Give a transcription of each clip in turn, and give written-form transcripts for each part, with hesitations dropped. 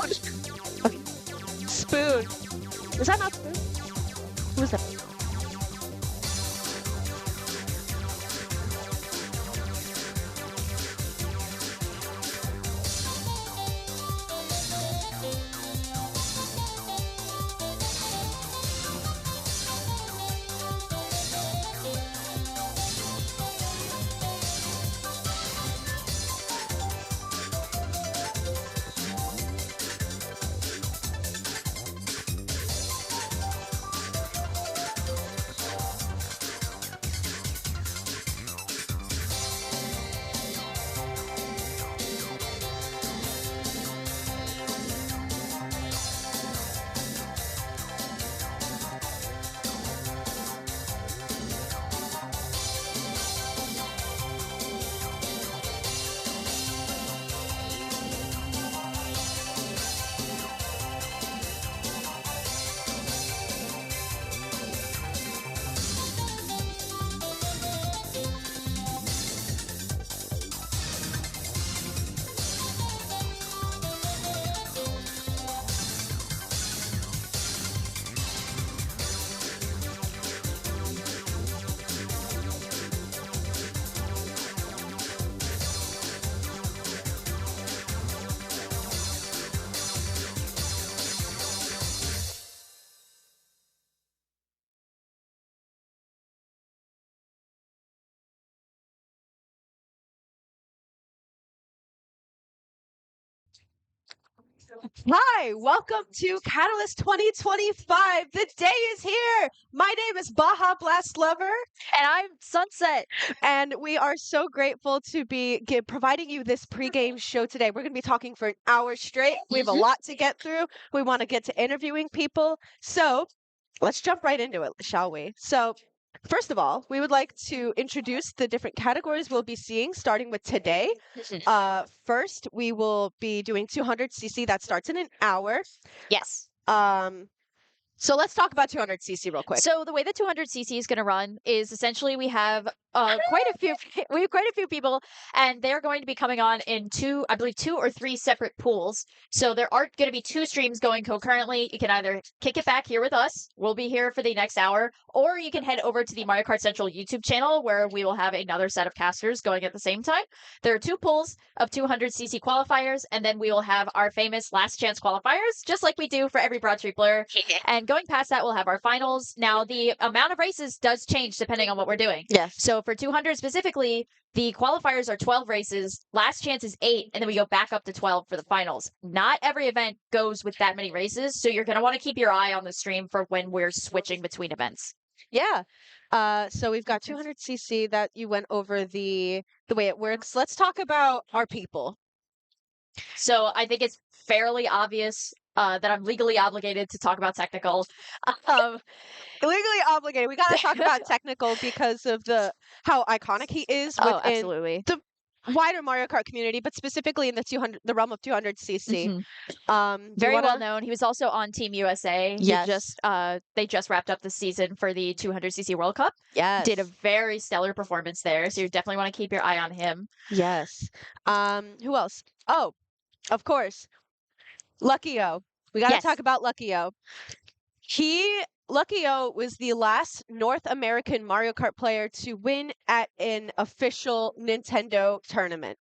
Okay. Spoon. Is that not Spoon? Who is that? Hi, welcome to Catalyst 2025. The day is here. My name is Baja Blast Lover, And I'm Sunset. and we are so grateful to be providing you this pregame show today. We're going to be talking for an hour straight. We have a lot to get through. We want to get to interviewing people. So let's jump right into it, shall we? So, first of all, we would like to introduce the different categories we'll be seeing, starting with today. First, we will be doing 200cc. That starts in an hour. Yes. So let's talk about 200cc real quick. So the way the 200cc is going to run is essentially we have quite a few people, and they're going to be coming on in two or three separate pools. So there aren't going to be two streams going concurrently. You can either kick it back here with us. We'll be here for the next hour, or you can head over to the Mario Kart Central YouTube channel where we will have another set of casters going at the same time. There are two pools of 200cc qualifiers, and then we will have our famous last chance qualifiers, just like we do for every Broad Street Blur. And going past that, we'll have our finals. Now, the amount of races does change depending on what we're doing. Yes. So for 200 specifically, the qualifiers are 12 races. Last chance is 8, and then we go back up to 12 for the finals. Not every event goes with that many races, so you're going to want to keep your eye on the stream for when we're switching between events. Yeah. So we've got 200cc that you went over the way it works. Let's talk about our people. So I think it's fairly obvious that I'm legally obligated to talk about technical. Legally obligated. We got to talk about technical because of how iconic he is within absolutely. the wider Mario Kart community, but specifically in the realm of 200cc. Very well known. He was also on Team USA. Yes. They just wrapped up the season for the 200cc World Cup. Yes. Did a very stellar performance there, so you definitely want to keep your eye on him. Yes. Who else? Oh, of course, Lucky O. We got to talk about Lucky O. Lucky O was the last North American Mario Kart player to win at an official Nintendo tournament.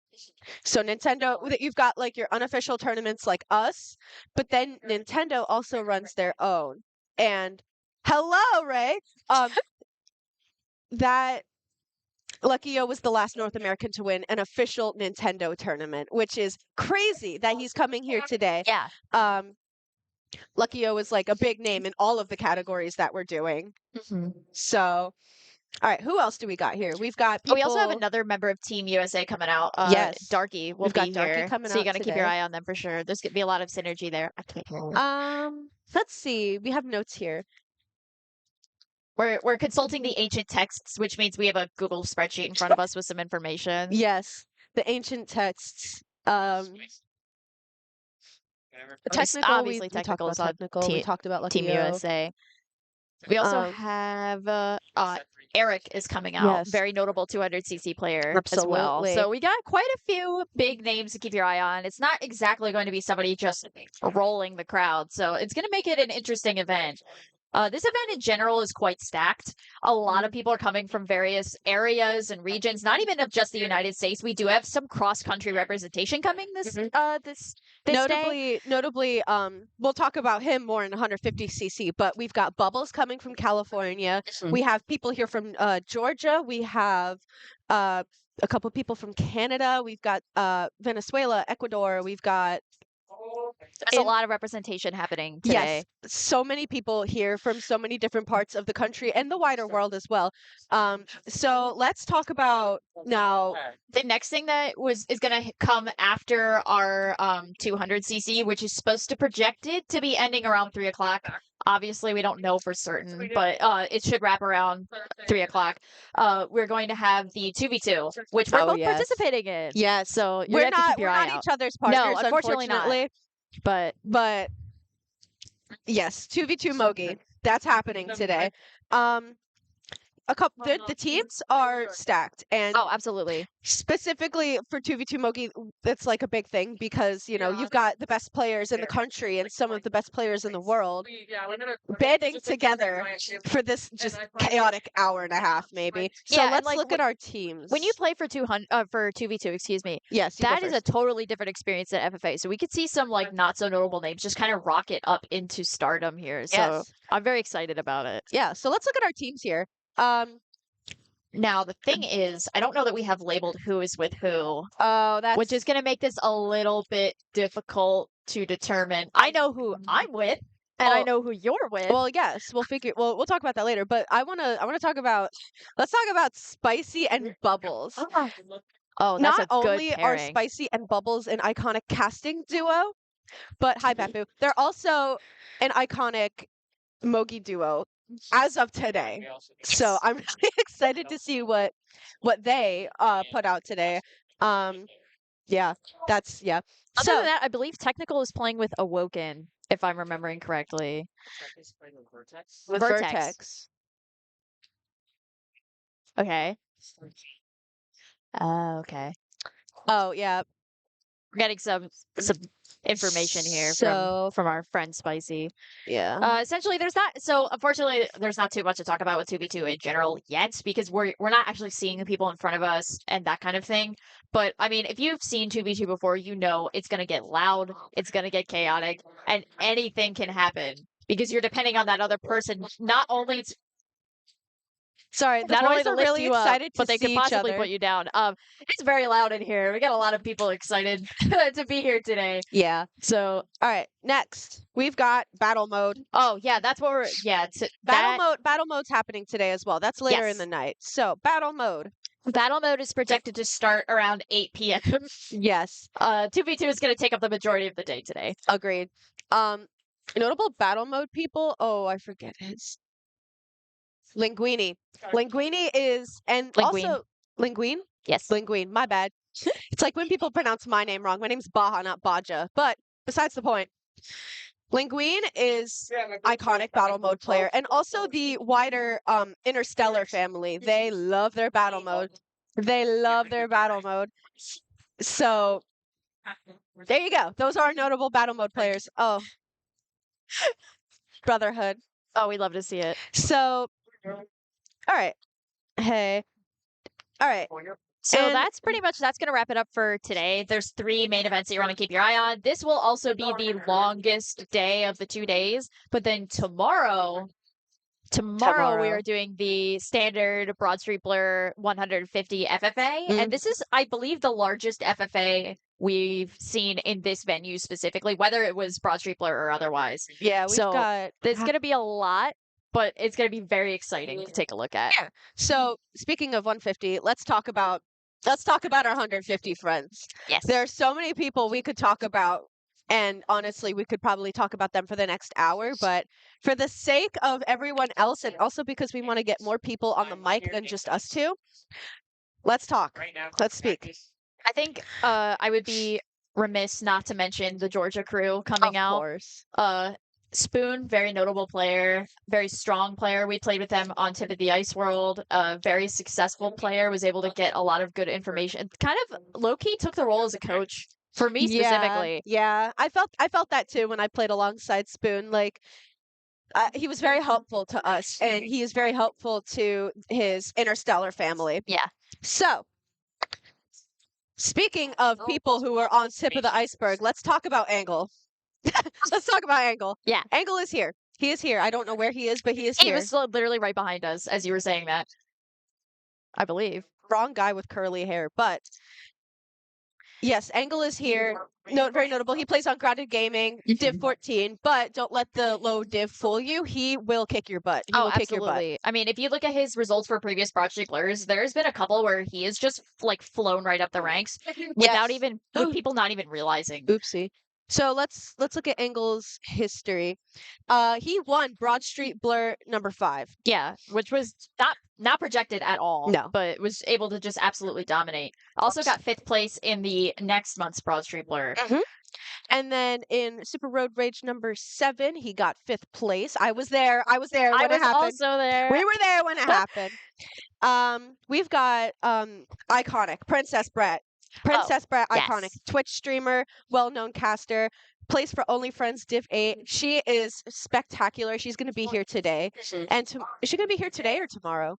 So Nintendo, you've got like your unofficial tournaments like us, but then Nintendo also runs their own. And hello, Ray. That Lucky O was the last North American to win an official Nintendo tournament, which is crazy that he's coming here today. Yeah. Lucky O is like a big name in all of the categories that we're doing. So, all right, who else do we got here? We've got people... We also have another member of Team USA coming out. Yes. Darky will be here. So you got to keep your eye on them for sure. There's going to be a lot of synergy there. Let's see. We have notes here. We're consulting the ancient texts, which means we have a Google spreadsheet in front of us with some information. Yes, the ancient texts. Technical, obviously technical is on technical. We talked about Lucky Team USA. We also have Eric is coming out. Yes. Very notable 200cc player as well. Absolutely. So we got quite a few big names to keep your eye on. It's not exactly going to be somebody just rolling the crowd. So it's going to make it an interesting event. This event in general is quite stacked. A lot of people are coming from various areas and regions, not even of just the United States. We do have some cross-country representation coming this day. Notably, we'll talk about him more in 150cc, but we've got Bubbles coming from California. We have people here from Georgia. We have a couple people from Canada. We've got Venezuela, Ecuador. We've got There's a lot of representation happening today. Yes, so many people here from so many different parts of the country and the wider world as well. So let's talk about now. The next thing that is going to come after our 200cc, which is supposed to projected to be ending around 3 o'clock. Obviously, we don't know for certain, but it should wrap around 3 o'clock. We're going to have the 2v2, which we're both participating in. Yes. So we're not each other's partners, no, unfortunately not. But yes, 2v2 Mogi. That's happening today. The teams are stacked, and absolutely. Specifically for 2v2 Mogi, it's like a big thing because you've got the best players in the country and some of the best players in the world banding together for this just chaotic hour and a half, maybe. So let's look at our teams. When you play for 2v2, excuse me. Yes, that is a totally different experience than FFA. So we could see some not so notable names just kind of rocket up into stardom here. So I'm very excited about it. Yeah. So let's look at our teams here. Now the thing is, I don't know that we have labeled who is with who. Oh, which is going to make this a little bit difficult to determine. I know who I'm with, and I know who you're with. Well, yes, we'll talk about that later. But let's talk about Spicy and Bubbles. Oh, that's not only are Spicy and Bubbles an iconic casting duo, but hi Papu, they're also an iconic Mogi duo as of today. So I'm really excited to see what they put out today. Yeah, that's Other than that, I believe Technical is playing with Awoken, if I'm remembering correctly. With Vertex. Okay. Okay. Oh yeah. We're getting some information here from our friend Spicy. Yeah. Essentially, unfortunately, there's not too much to talk about with 2v2 in general yet because we're not actually seeing the people in front of us and that kind of thing. But I mean, if you've seen 2v2 before, you know it's going to get loud, it's going to get chaotic, and anything can happen because you're depending on that other person not only Sorry, the boys are really excited but they could possibly put you down. It's very loud in here. We got a lot of people excited to be here today. Yeah. So, all right, next we've got battle mode. Oh yeah, that's what we're battle mode's happening today as well. That's later in the night. So battle mode. Battle mode is projected to start around 8 p.m. Yes. 2v2 is going to take up the majority of the day today. Agreed. Notable battle mode people. Oh, I forget his. Linguini. Linguini is, and also Linguine? Yes. Linguine, my bad. It's like when people pronounce my name wrong. My name's Baja, not Baja. But besides the point, Linguine is iconic battle mode player. And also the wider Interstellar family. They love their battle mode. So there you go. Those are our notable battle mode players. Oh. Brotherhood. Oh, we love to see it. So all right. Hey. All right. So that's going to wrap it up for today. There's 3 main events that you want to keep your eye on. This will also be the longest day of the 2 days. But then tomorrow we are doing the standard Broad Street Blur 150 FFA. And this is, I believe, the largest FFA we've seen in this venue specifically, whether it was Broad Street Blur or otherwise. Yeah, there's going to be a lot. But it's going to be very exciting to take a look at. Yeah. So speaking of 150, let's talk about our 150 friends. Yes. There are so many people we could talk about, and honestly, we could probably talk about them for the next hour. But for the sake of everyone else, and also because we want to get more people on the mic than just us two, let's talk. Let's speak. I think I would be remiss not to mention the Georgia crew coming out. Of course. Spoon, very notable player, very strong player. We played with them on Tip of the Ice World. A very successful player, was able to get a lot of good information. Kind of low key took the role as a coach for me Yeah, specifically. yeah. I felt that too when I played alongside Spoon. Like he was very helpful to us, and he is very helpful to his Interstellar family. Yeah. So, speaking of people who are on tip of the iceberg, let's talk about Angle. Let's talk about Angle. Yeah. Angle is here. He is here. I don't know where he is, but he is He here. was literally right behind us as you were saying that. I believe. Wrong guy with curly hair, but yes, Angle is here. No, very notable. He plays on Grounded Gaming, Div 14, but don't let the low div fool you. He will kick your butt. He Oh, will kick your butt. absolutely. I mean, if you look at his results for previous Project Blurs, there's been a couple where he has just like flown right up the ranks without Yes. even with people not even realizing. Oopsie. So let's look at Angle's history. He won Broad Street Blur number 5. Yeah, which was not projected at all. No. But was able to just absolutely dominate. Also got 5th place in the next month's Broad Street Blur. And then in Super Road Rage number 7, he got 5th place. I was there when it happened. Also there. We were there when it happened. We've got iconic Princess Brett. Princess Brett, iconic yes. Twitch streamer, well-known caster, plays for Only Friends Div 8. She is spectacular. She's going to be here today. And is she going to be here today or tomorrow?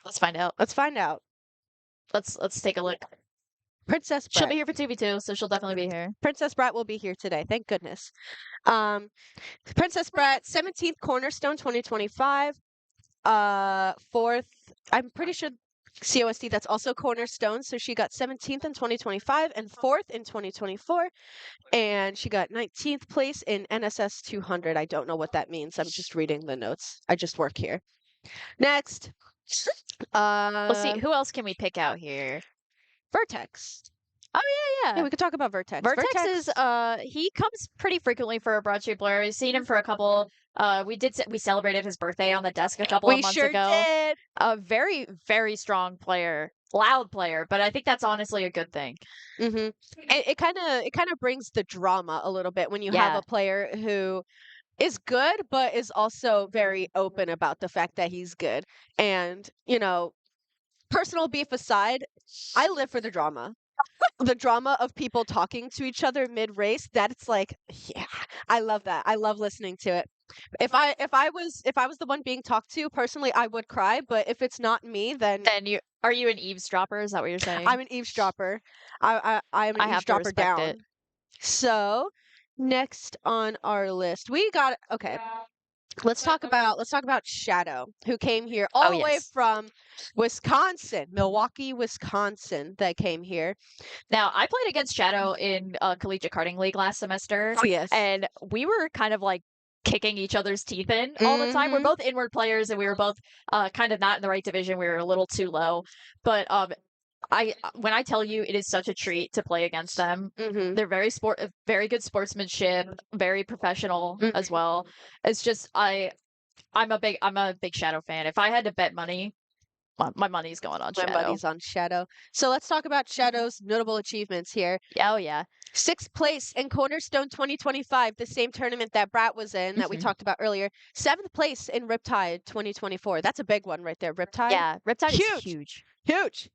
Let's find out. Let's find out. Let's take a look. Princess Brett. She'll be here for 2v2, so she'll definitely be here. Princess Brett will be here today. Thank goodness. Princess Brett, 17th Cornerstone 2025. 4th, I'm pretty sure COSD, that's also Cornerstone. So she got 17th in 2025 and 4th in 2024. And she got 19th place in NSS 200. I don't know what that means. I'm just reading the notes. I just work here. Next. Let's see. Who else can we pick out here? Vertex. Oh yeah. Yeah, we could talk about Vertex. Vertex is he comes pretty frequently for a Broad Street Blur. We've seen him for a couple. We celebrated his birthday on the desk a couple of months ago. We sure did. A very, very strong player, loud player, but I think that's honestly a good thing. It kind of brings the drama a little bit when you have a player who is good, but is also very open about the fact that he's good. And personal beef aside, I live for the drama. The drama of people talking to each other mid-race, that's like, yeah, I love that. I love listening to it. If I was the one being talked to, personally, I would cry, but if it's not me, then are you an eavesdropper? Is that what you're saying? I'm an eavesdropper. I am an eavesdropper down. It. So, next on our list, we got Let's talk about Shadow, who came here all the way from Wisconsin, Milwaukee, Wisconsin, that came here. Now, I played against Shadow in Collegiate Karting League last semester. Oh, yes. And we were kind of like kicking each other's teeth in all the time. We're both inward players, and we were both kind of not in the right division. We were a little too low. But when I tell you, it is such a treat to play against them. They're very good sportsmanship, very professional as well. It's just I'm a big Shadow fan. If I had to bet money, my money's going on Shadow. My money's on Shadow. So let's talk about Shadow's notable achievements here. Oh yeah. 6th place in Cornerstone 2025, the same tournament that Brat was in that we talked about earlier. 7th place in Riptide 2024. That's a big one right there. Riptide. Yeah, Riptide is huge. Huge.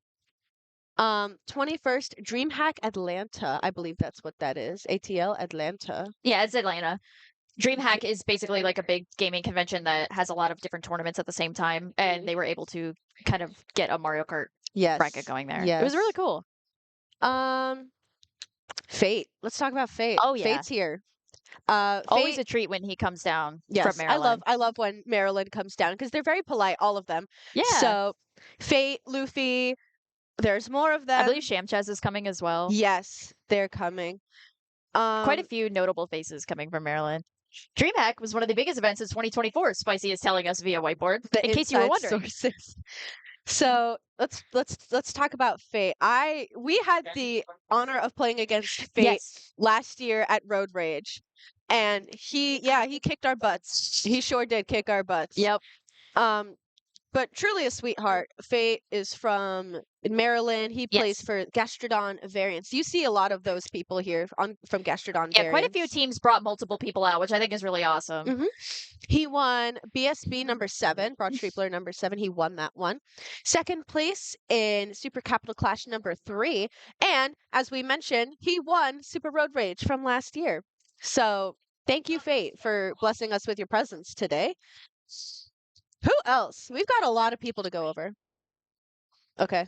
21st DreamHack Atlanta. I believe that's what that is. ATL Atlanta. Yeah, it's Atlanta. DreamHack is basically like a big gaming convention that has a lot of different tournaments at the same time, and they were able to kind of get a Mario Kart bracket going there. It was really cool. Fate. Let's talk about Fate. Oh yeah, Fate's here. Always a treat when he comes down from Maryland. I love when Maryland comes down because they're very polite, all of them. Yeah. So Fate, Luffy, there's more of them. I believe Shamchaz is coming as well. Yes, they're coming. Quite a few notable faces coming from Maryland. DreamHack was one of the biggest events in 2024. Spicy is telling us via whiteboard. In case you were wondering. Sources. So let's talk about Fate. We had the honor of playing against Fate last year at Road Rage, and he kicked our butts. He sure did kick our butts. Yep. But but truly a sweetheart. Fate is from Maryland. He plays Yes. for Gastrodon Variants. You see a lot of those people here from Gastrodon Yeah, quite a few Variants. teams brought multiple people out, which I think is really awesome. Mhm. He won BSB number 7, Broad Street Blur number 7. He won that one. Second place in Super Capital Clash number 3. And as we mentioned, he won Super Road Rage from last year. So thank you, Fate, for blessing us with your presence today. Who else? We've got a lot of people to go over. Okay.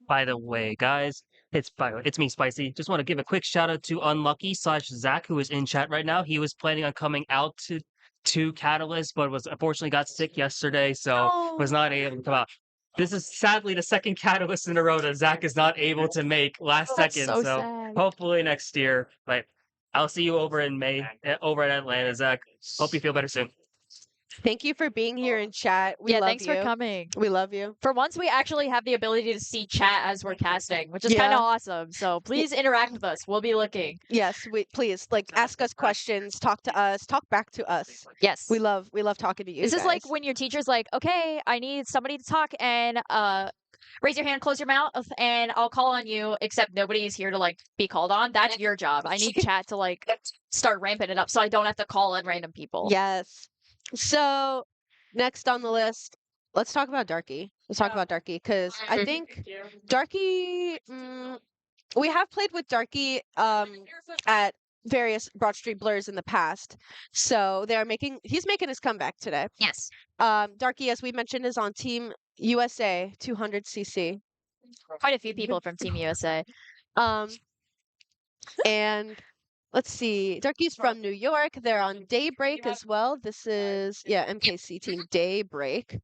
By the way, guys, it's me, Spicy. Just want to give a quick shout out to Unlucky/Zach, who is in chat right now. He was planning on coming out to Catalyst, but was unfortunately got sick yesterday, so was not able to come out. This is sadly the second Catalyst in a row that Zach is not able to make last That's second. so So sad. hopefully next year. But I'll see you over in May, over in Atlanta, Zach. Hope you feel better soon. Thank you for being here in chat. We Yeah, love thanks you. for coming. We love you. For once, we actually have the ability to see chat as we're casting, which is kind Yeah. of awesome. So please interact with us. We'll be looking. Yes, please ask us questions, talk to us, talk back to us. Yes. We love talking to you This guys. is like when your teacher's like, okay, I need somebody to talk and raise your hand, close your mouth, and I'll call on you, except nobody's here to like be called on. That's your job. I need chat to like start ramping it up so I don't have to call in random people. Yes. So next on the list, let's talk about Darky. Let's talk about Darky because I think Darky. We have played with Darky at various Broad Street Blurs in the past, so he's making his comeback today. Yes. Darky, as we mentioned, is on Team USA 200cc. Quite a few people from Team USA. And let's see, Darky's from New York. They're on Daybreak as well. This is MKC Team Daybreak.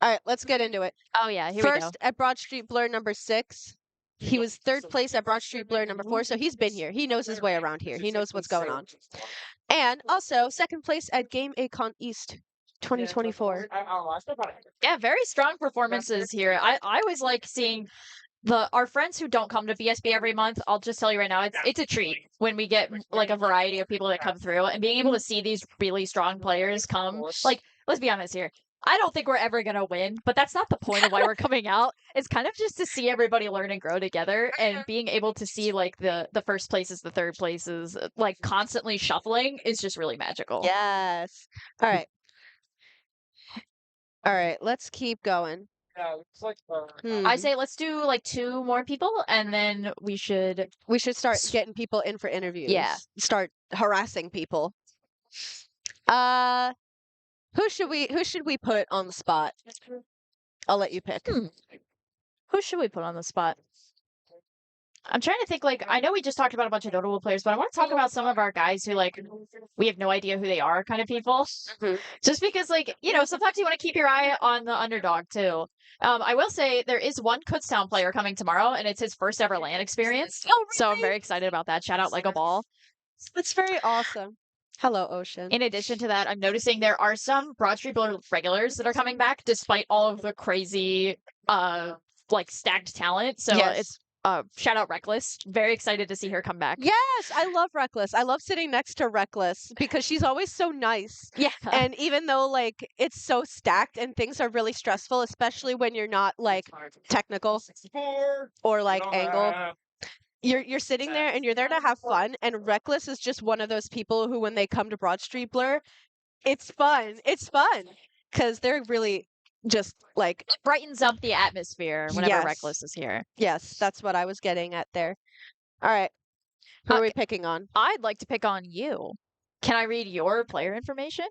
All right, let's get into it. Oh yeah, here we go. First at Broad Street Blur number 6. He was third place at Broad Street Blur number 4, so he's been here. He knows his way around here. He knows what's going on. And also second place at Game Acon East 2024. Yeah, very strong performances here. I always like seeing our friends who don't come to BSB every month. I'll just tell you right now, it's a treat when we get like a variety of people that come through, and being able to see these really strong players come. Like, let's be honest here. I don't think we're ever going to win, but that's not the point of why we're coming out. It's kind of just to see everybody learn and grow together, and being able to see like the first places, the third places, like constantly shuffling is just really magical. Yes. All right. All right, let's keep going. I say let's do like 2 more people, and then we should start getting people in for interviews. Yeah. Start harassing people. Who should we put on the spot? I'll let you pick. Who should we put on the spot? I'm trying to think, like, I know we just talked about a bunch of notable players, but I want to talk about some of our guys who, like, we have no idea who they are kind of people. Just because, like, sometimes you want to keep your eye on the underdog, too. I will say there is one Kutztown player coming tomorrow, and it's his first ever LAN experience. Oh, really? So I'm very excited about that. Shout out Lego Ball. That's very awesome. Hello, Ocean. In addition to that, I'm noticing there are some Broad Street Blur regulars that are coming back, despite all of the crazy, like, stacked talent. So it's shout out Reckless. Very excited to see her come back. Yes, I love Reckless. I love sitting next to Reckless because she's always so nice. Yeah. And even though like it's so stacked and things are really stressful, especially when you're not like technical or like angle, you're sitting there and you're there to have fun. And Reckless is just one of those people who, when they come to Broad Street Blur, it's fun. It's fun because they're really just like brightens up the atmosphere whenever Yes. Reckless is here. Yes, that's what I was getting at there. All right. Who are we picking on? I'd like to pick on you. Can I read your player information?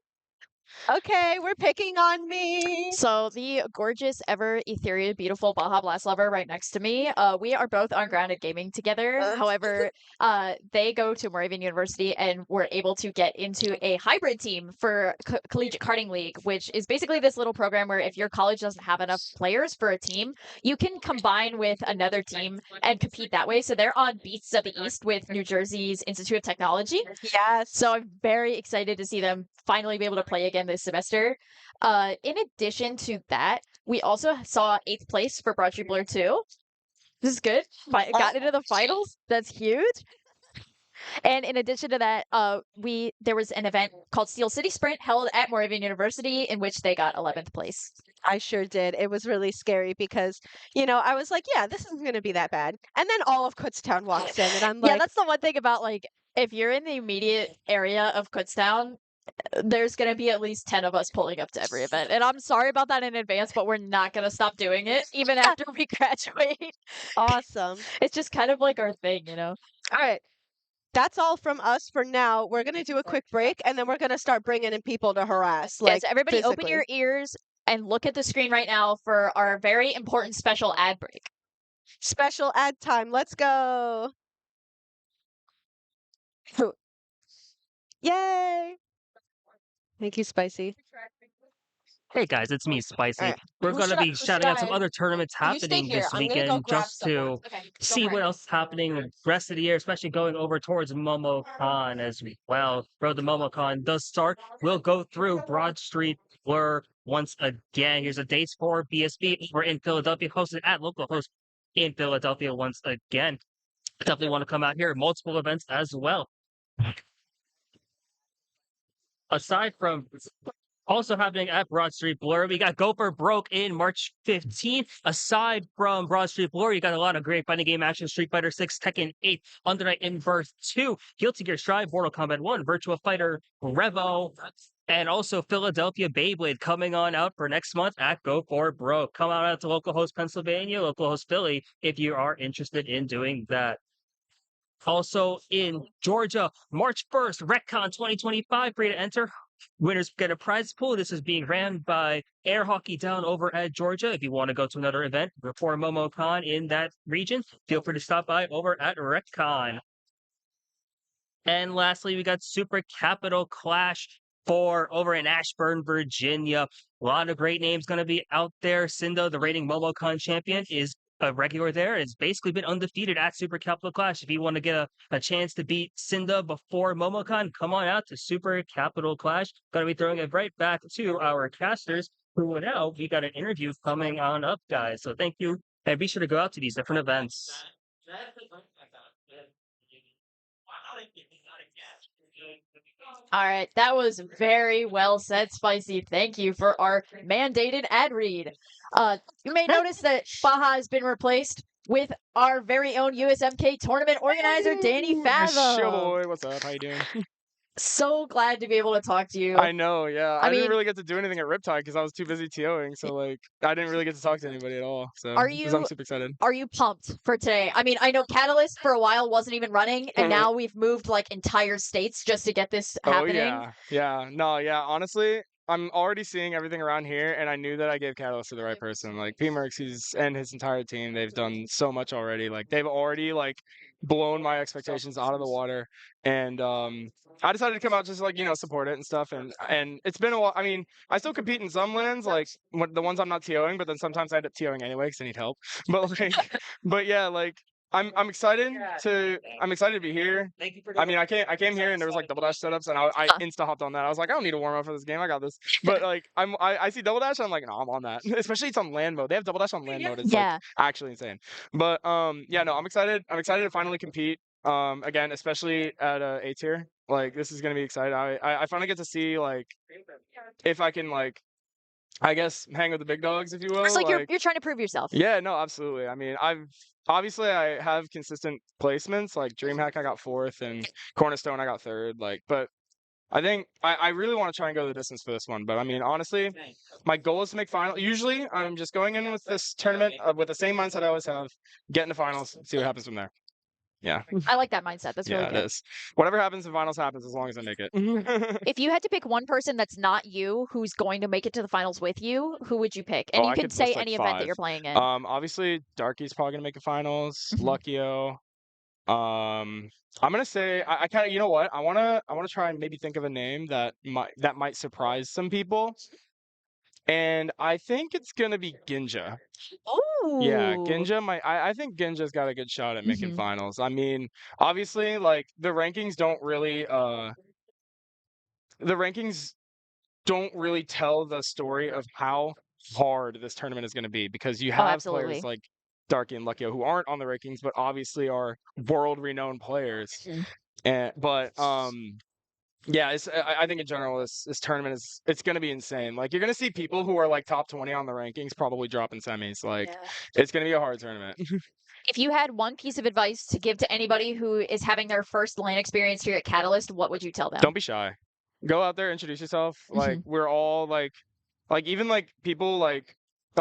Okay, we're picking on me. So the gorgeous, ever ethereal, beautiful Baja Blast lover right next to me. We are both on Grounded Gaming together. However, they go to Moravian University and were able to get into a hybrid team for Collegiate Karting League, which is basically this little program where if your college doesn't have enough players for a team, you can combine with another team and compete that way. So they're on Beasts of the East with New Jersey's Institute of Technology. Yes. So I'm very excited to see them finally be able to play again this semester. In addition to that, we also saw 8th place for Broad Street Blur 2. This is good. Got into the finals. That's huge. And in addition to that, there was an event called Steel City Sprint held at Moravian University in which they got 11th place. I sure did. It was really scary because, I was like, yeah, this isn't going to be that bad. And then all of Kutztown walks in, and I'm Yeah, like, that's the one thing about like if you're in the immediate area of Kutztown, there's gonna be at least 10 of us pulling up to every event. And I'm sorry about that in advance, but we're not gonna stop doing it even after we graduate. awesome. It's just kind of like our thing, All right. That's all from us for now. We're going to do a quick break, and then we're going to start bringing in people to harass, Yes, like everybody open physically. your ears and look at the screen right now for our very important special ad break. Special ad time. Let's go. Yay. Thank you, Spicy. Hey guys, it's me, Spicy. Alright. We're going to be who shouting out some I? other tournaments You stay happening here. this I'm gonna go weekend grab just someone. to Okay. see what else is happening the rest of the year, especially going over towards MomoCon as well. Bro, the MomoCon does start. We'll go through Broad Street Blur once again. Here's the dates for BSB. We're in Philadelphia, hosted at local host in Philadelphia once again. Definitely want to come out here. Multiple events as well. Aside from also happening at Broad Street Blur, we got Go for Broke in March 15th. Aside from Broad Street Blur, you got a lot of great fighting game action. Street Fighter 6, Tekken 8, Under Night Inverse 2, Guilty Gear Strive, Mortal Kombat 1, Virtua Fighter, Revo, and also Philadelphia Beyblade coming on out for next month at Go for Broke. Come on out to local host Pennsylvania, local host Philly, if you are interested in doing that. Also in Georgia, March 1st, RecCon 2025, free to enter. Winners get a prize pool. This is being ran by Air Hockey Down over at Georgia. If you want to go to another event before MomoCon in that region, feel free to stop by over at RecCon. And lastly, we got Super Capital Clash for over in Ashburn, Virginia. A lot of great names going to be out there. Cindo, the reigning MomoCon champion, is a regular there. It's basically been undefeated at Super Capital Clash. If you want to get a chance to beat Cinda before MomoCon, come on out to Super Capital Clash. Going to be throwing it right back to our casters, who now we got an interview coming on up, guys. So thank you, and be sure to go out to these different events. All right, that was very well said, Spicy. Thank you for our mandated ad read. You may notice that Baja has been replaced with our very own USMK tournament organizer, Danny Fathom. Sure, boy. What's up? How you doing? So glad to be able to talk to you. I know, yeah. I didn't mean- really get to do anything at Riptide because I was too busy TOing, so like I didn't really get to talk to anybody at all. So Are 'cause you- I'm super excited. Are you pumped for today? I mean, I know Catalyst for a while wasn't even running, and now we've moved like entire states just to get this happening. Oh yeah. No, yeah. Honestly, I'm already seeing everything around here, and I knew that I gave Catalyst to the right person. Like P-Merx, and his entire team, they've done so much already. Like they've already like blown my expectations out of the water. And I decided to come out just like support it and stuff. And it's been a while. I mean, I still compete in some lands, like the ones I'm not TOing, but then sometimes I end up TOing anyway because I need help. But like, but yeah, like. I'm excited to be here. I mean, I came here and there was like double dash setups, and I insta hopped on that. I was like, I don't need to warm up for this game. I got this. But like, I see double dash, and I'm like, no, I'm on that. Especially it's on land mode. They have double dash on land mode. It's Yeah. like actually insane. But yeah, no, I'm excited. I'm excited to finally compete. Again, especially at A tier. Like this is gonna be exciting. I finally get to see like if I can like, I guess, hang with the big dogs, if you will. It's like you're trying to prove yourself. Yeah, no, absolutely. I mean, I have consistent placements. Like DreamHack, I got 4th, and Cornerstone, I got 3rd. Like, but I think I really want to try and go the distance for this one. But I mean, honestly, my goal is to make final. Usually, I'm just going in with this tournament with the same mindset I always have, get into finals, see what happens from there. Yeah. I like that mindset. That's really Yeah, good. it is. Whatever happens in finals happens as long as I make it. If you had to pick one person that's not you who's going to make it to the finals with you, who would you pick? And Oh, you I can could say list, like, any event that 5. you're playing in. Obviously, Darky's probably gonna make the finals. Mhm. Luckyo. I'm gonna say I kind of, you know what? I wanna try and maybe think of a name that might surprise some people. And I think it's gonna be Ginja. Yeah, Ooh. Ginja might. I think Ginja's got a good shot at making Mhm. finals. I mean, obviously, like the rankings don't really tell the story of how hard this tournament is going to be, because you have absolutely. players like Darky and Luckyo who aren't on the rankings but obviously are world renowned players. Mhm. But yeah, I think in general this tournament it's gonna be insane. Like you're gonna see people who are like top 20 on the rankings probably drop in semis. Like Yeah. it's gonna be a hard tournament. If you had one piece of advice to give to anybody who is having their first LAN experience here at Catalyst, what would you tell them? Don't be shy. Go out there, introduce yourself. Like Mhm. we're all like even like people like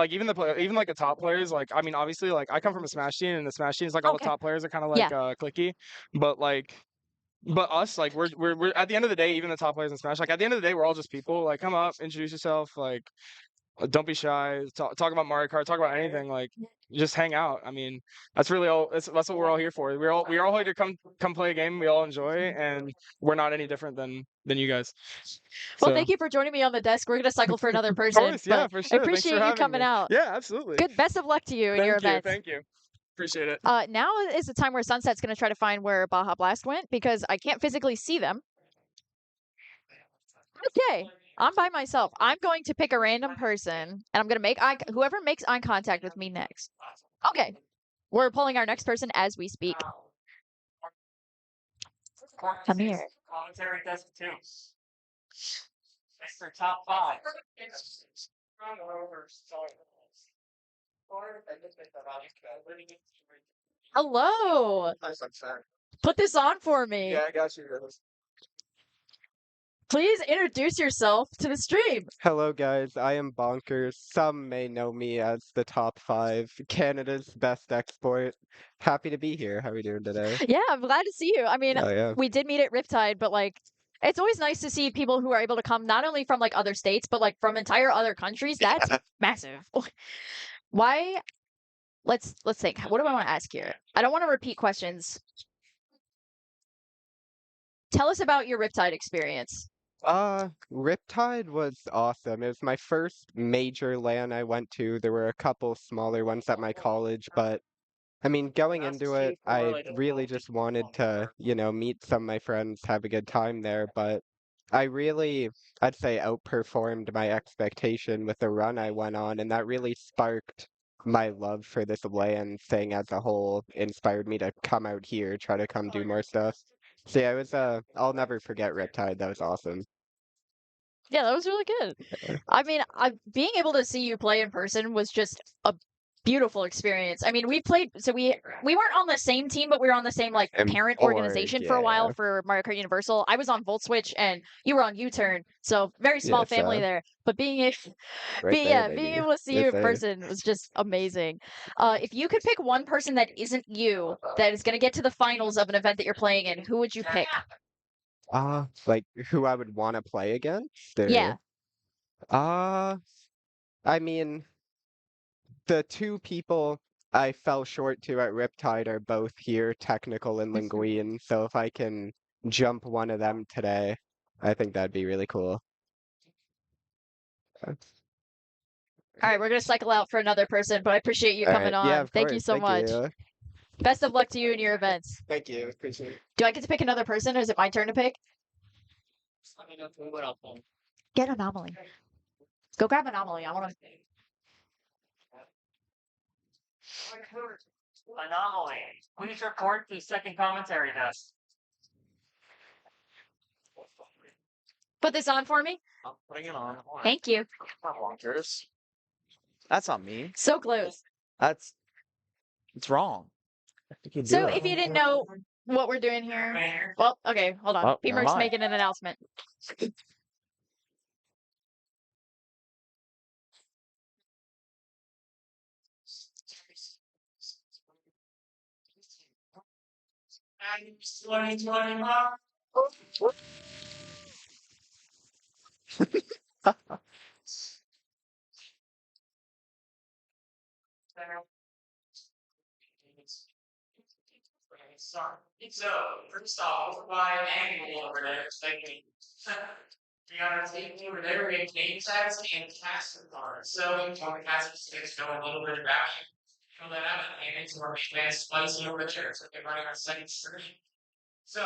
even even like the top players. Like I mean, obviously like I come from a Smash team, and the Smash teams like all the Okay. top players are kind of Yeah. like clicky, but like. But us, like we're at the end of the day, even the top players in Smash, like at the end of the day, we're all just people. Like come up, introduce yourself, like don't be shy. Talk about Mario Kart. Talk about anything. Like just hang out. I mean, that's really all. That's what we're all here for. We're all here to come play a game we all enjoy, and we're not any different than you guys. Well, So thank you for joining me on the desk. We're gonna cycle for another of person, course, yeah, but for I sure. Thanks for appreciate you having coming me. out. Yeah, absolutely. Good. Best of luck to you in your events. Thank you. Appreciate it. Now is the time where Sunset's gonna try to find where Baja Blast went because I can't physically see them. Okay, I'm by myself. I'm going to pick a random person, and I'm gonna make whoever makes eye contact with me next. Okay, we're pulling our next person as we speak. Come here. Commentary desk too. Mr. Top 5. Hello. Put this on for me. I got you. Please introduce yourself to the stream. Hello, guys. I am Bonkers. Some may know me as the top 5, Canada's best export. Happy to be here. How are we doing today? Yeah, I'm glad to see you. I mean, Oh, yeah. we did meet at Riptide, but like, it's always nice to see people who are able to come not only from like other states, but like from entire other countries. That's massive. Why? Let's think. What do I want to ask here? I don't want to repeat questions. Tell us about your Riptide experience. Riptide was awesome. It was my first major LAN I went to. There were a couple smaller ones at my college, but I mean, going into it, I really just wanted to, meet some of my friends, have a good time there, but I really, I'd say, outperformed my expectation with the run I went on, and that really sparked my love for this LAN thing as a whole, inspired me to come out here, try to come do more stuff. So yeah, it was, I'll never forget Riptide. That was awesome. Yeah, that was really good. I mean, being able to see you play in person was just a beautiful experience. I mean, we played, so we weren't on the same team, but we were on the same like parent organization for a while for Mario Kart Universal. I was on Volt Switch and you were on U-Turn, so very small family there. But being able to see you in person was just amazing. If you could pick one person that isn't you that is going to get to the finals of an event that you're playing in, who would you pick? Like who I would want to play against? Yeah. I mean, the two people I fell short to at Riptide are both here, Technical and Linguine, so if I can jump one of them today, I think that'd be really cool. All right, we're gonna cycle out for another person, but I appreciate you coming on. Yeah, of Thank you course. so Thank much. you. Best of luck to you in your events. Thank you. Appreciate it. Do I get to pick another person, or is it my turn to pick? Get Anomaly. Go grab Anomaly. I want to. Anomaly. Please report to second commentary desk. Put this on for me. I'm putting it on. Thank you. That's not me. So close. It's wrong. So if you didn't know what we're doing here, well, okay, hold on. Oh, never Beamer's mind. making an announcement. So, first off, by angle over there, expecting 300 over there, we have game tags and caster cards. So, on the caster sticks, go a little bit of value. Fill that out and into our advanced spicy over there. So, we're running our second stream. So,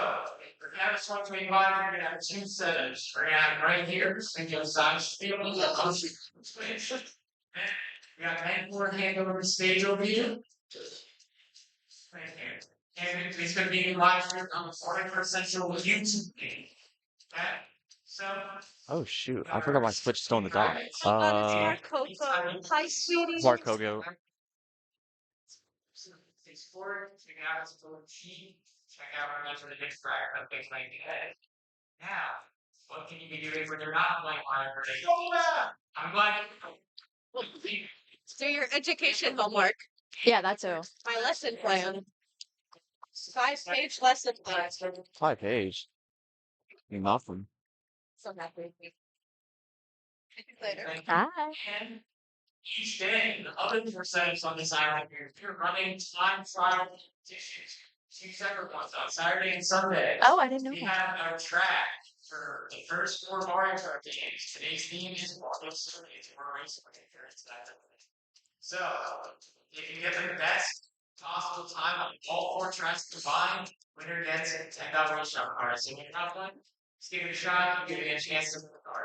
for Canvas 2025, you're going to have two settings. We're going to have it right here, and go side field. We got 94 hand over the stage over here. Right here. And it's going to be live streamed on the 41st Central YouTube page. Okay? So, Oh shoot! I forgot my Switch is still in the dock. Hold on, it's Mark Coco. Hi, sweetie. Mark Kogo. Check out his full sheet. Check out our lunch for the next track of Big Lane Ahead. Now, what can you be doing when you're not playing Mario Kart? I'm glad you. Do your education homework. Yeah, that's who. My lesson plan. 5-page lesson plan. 5 page. Nothing. So happy. Later. Hi. And each day, the other percentages on this island, if you're running time trial competitions, 2 separate ones on Saturday and Sunday. Oh, I didn't know We that. have our track for the first 4 Mario Kart games. Today's theme is Mario Sundays. We're racing so, if you get the best possible time on all 4 tracks combined, winner gets a $10 shop card. So, when you're not playing, just give it a shot, you're getting a chance to win the card.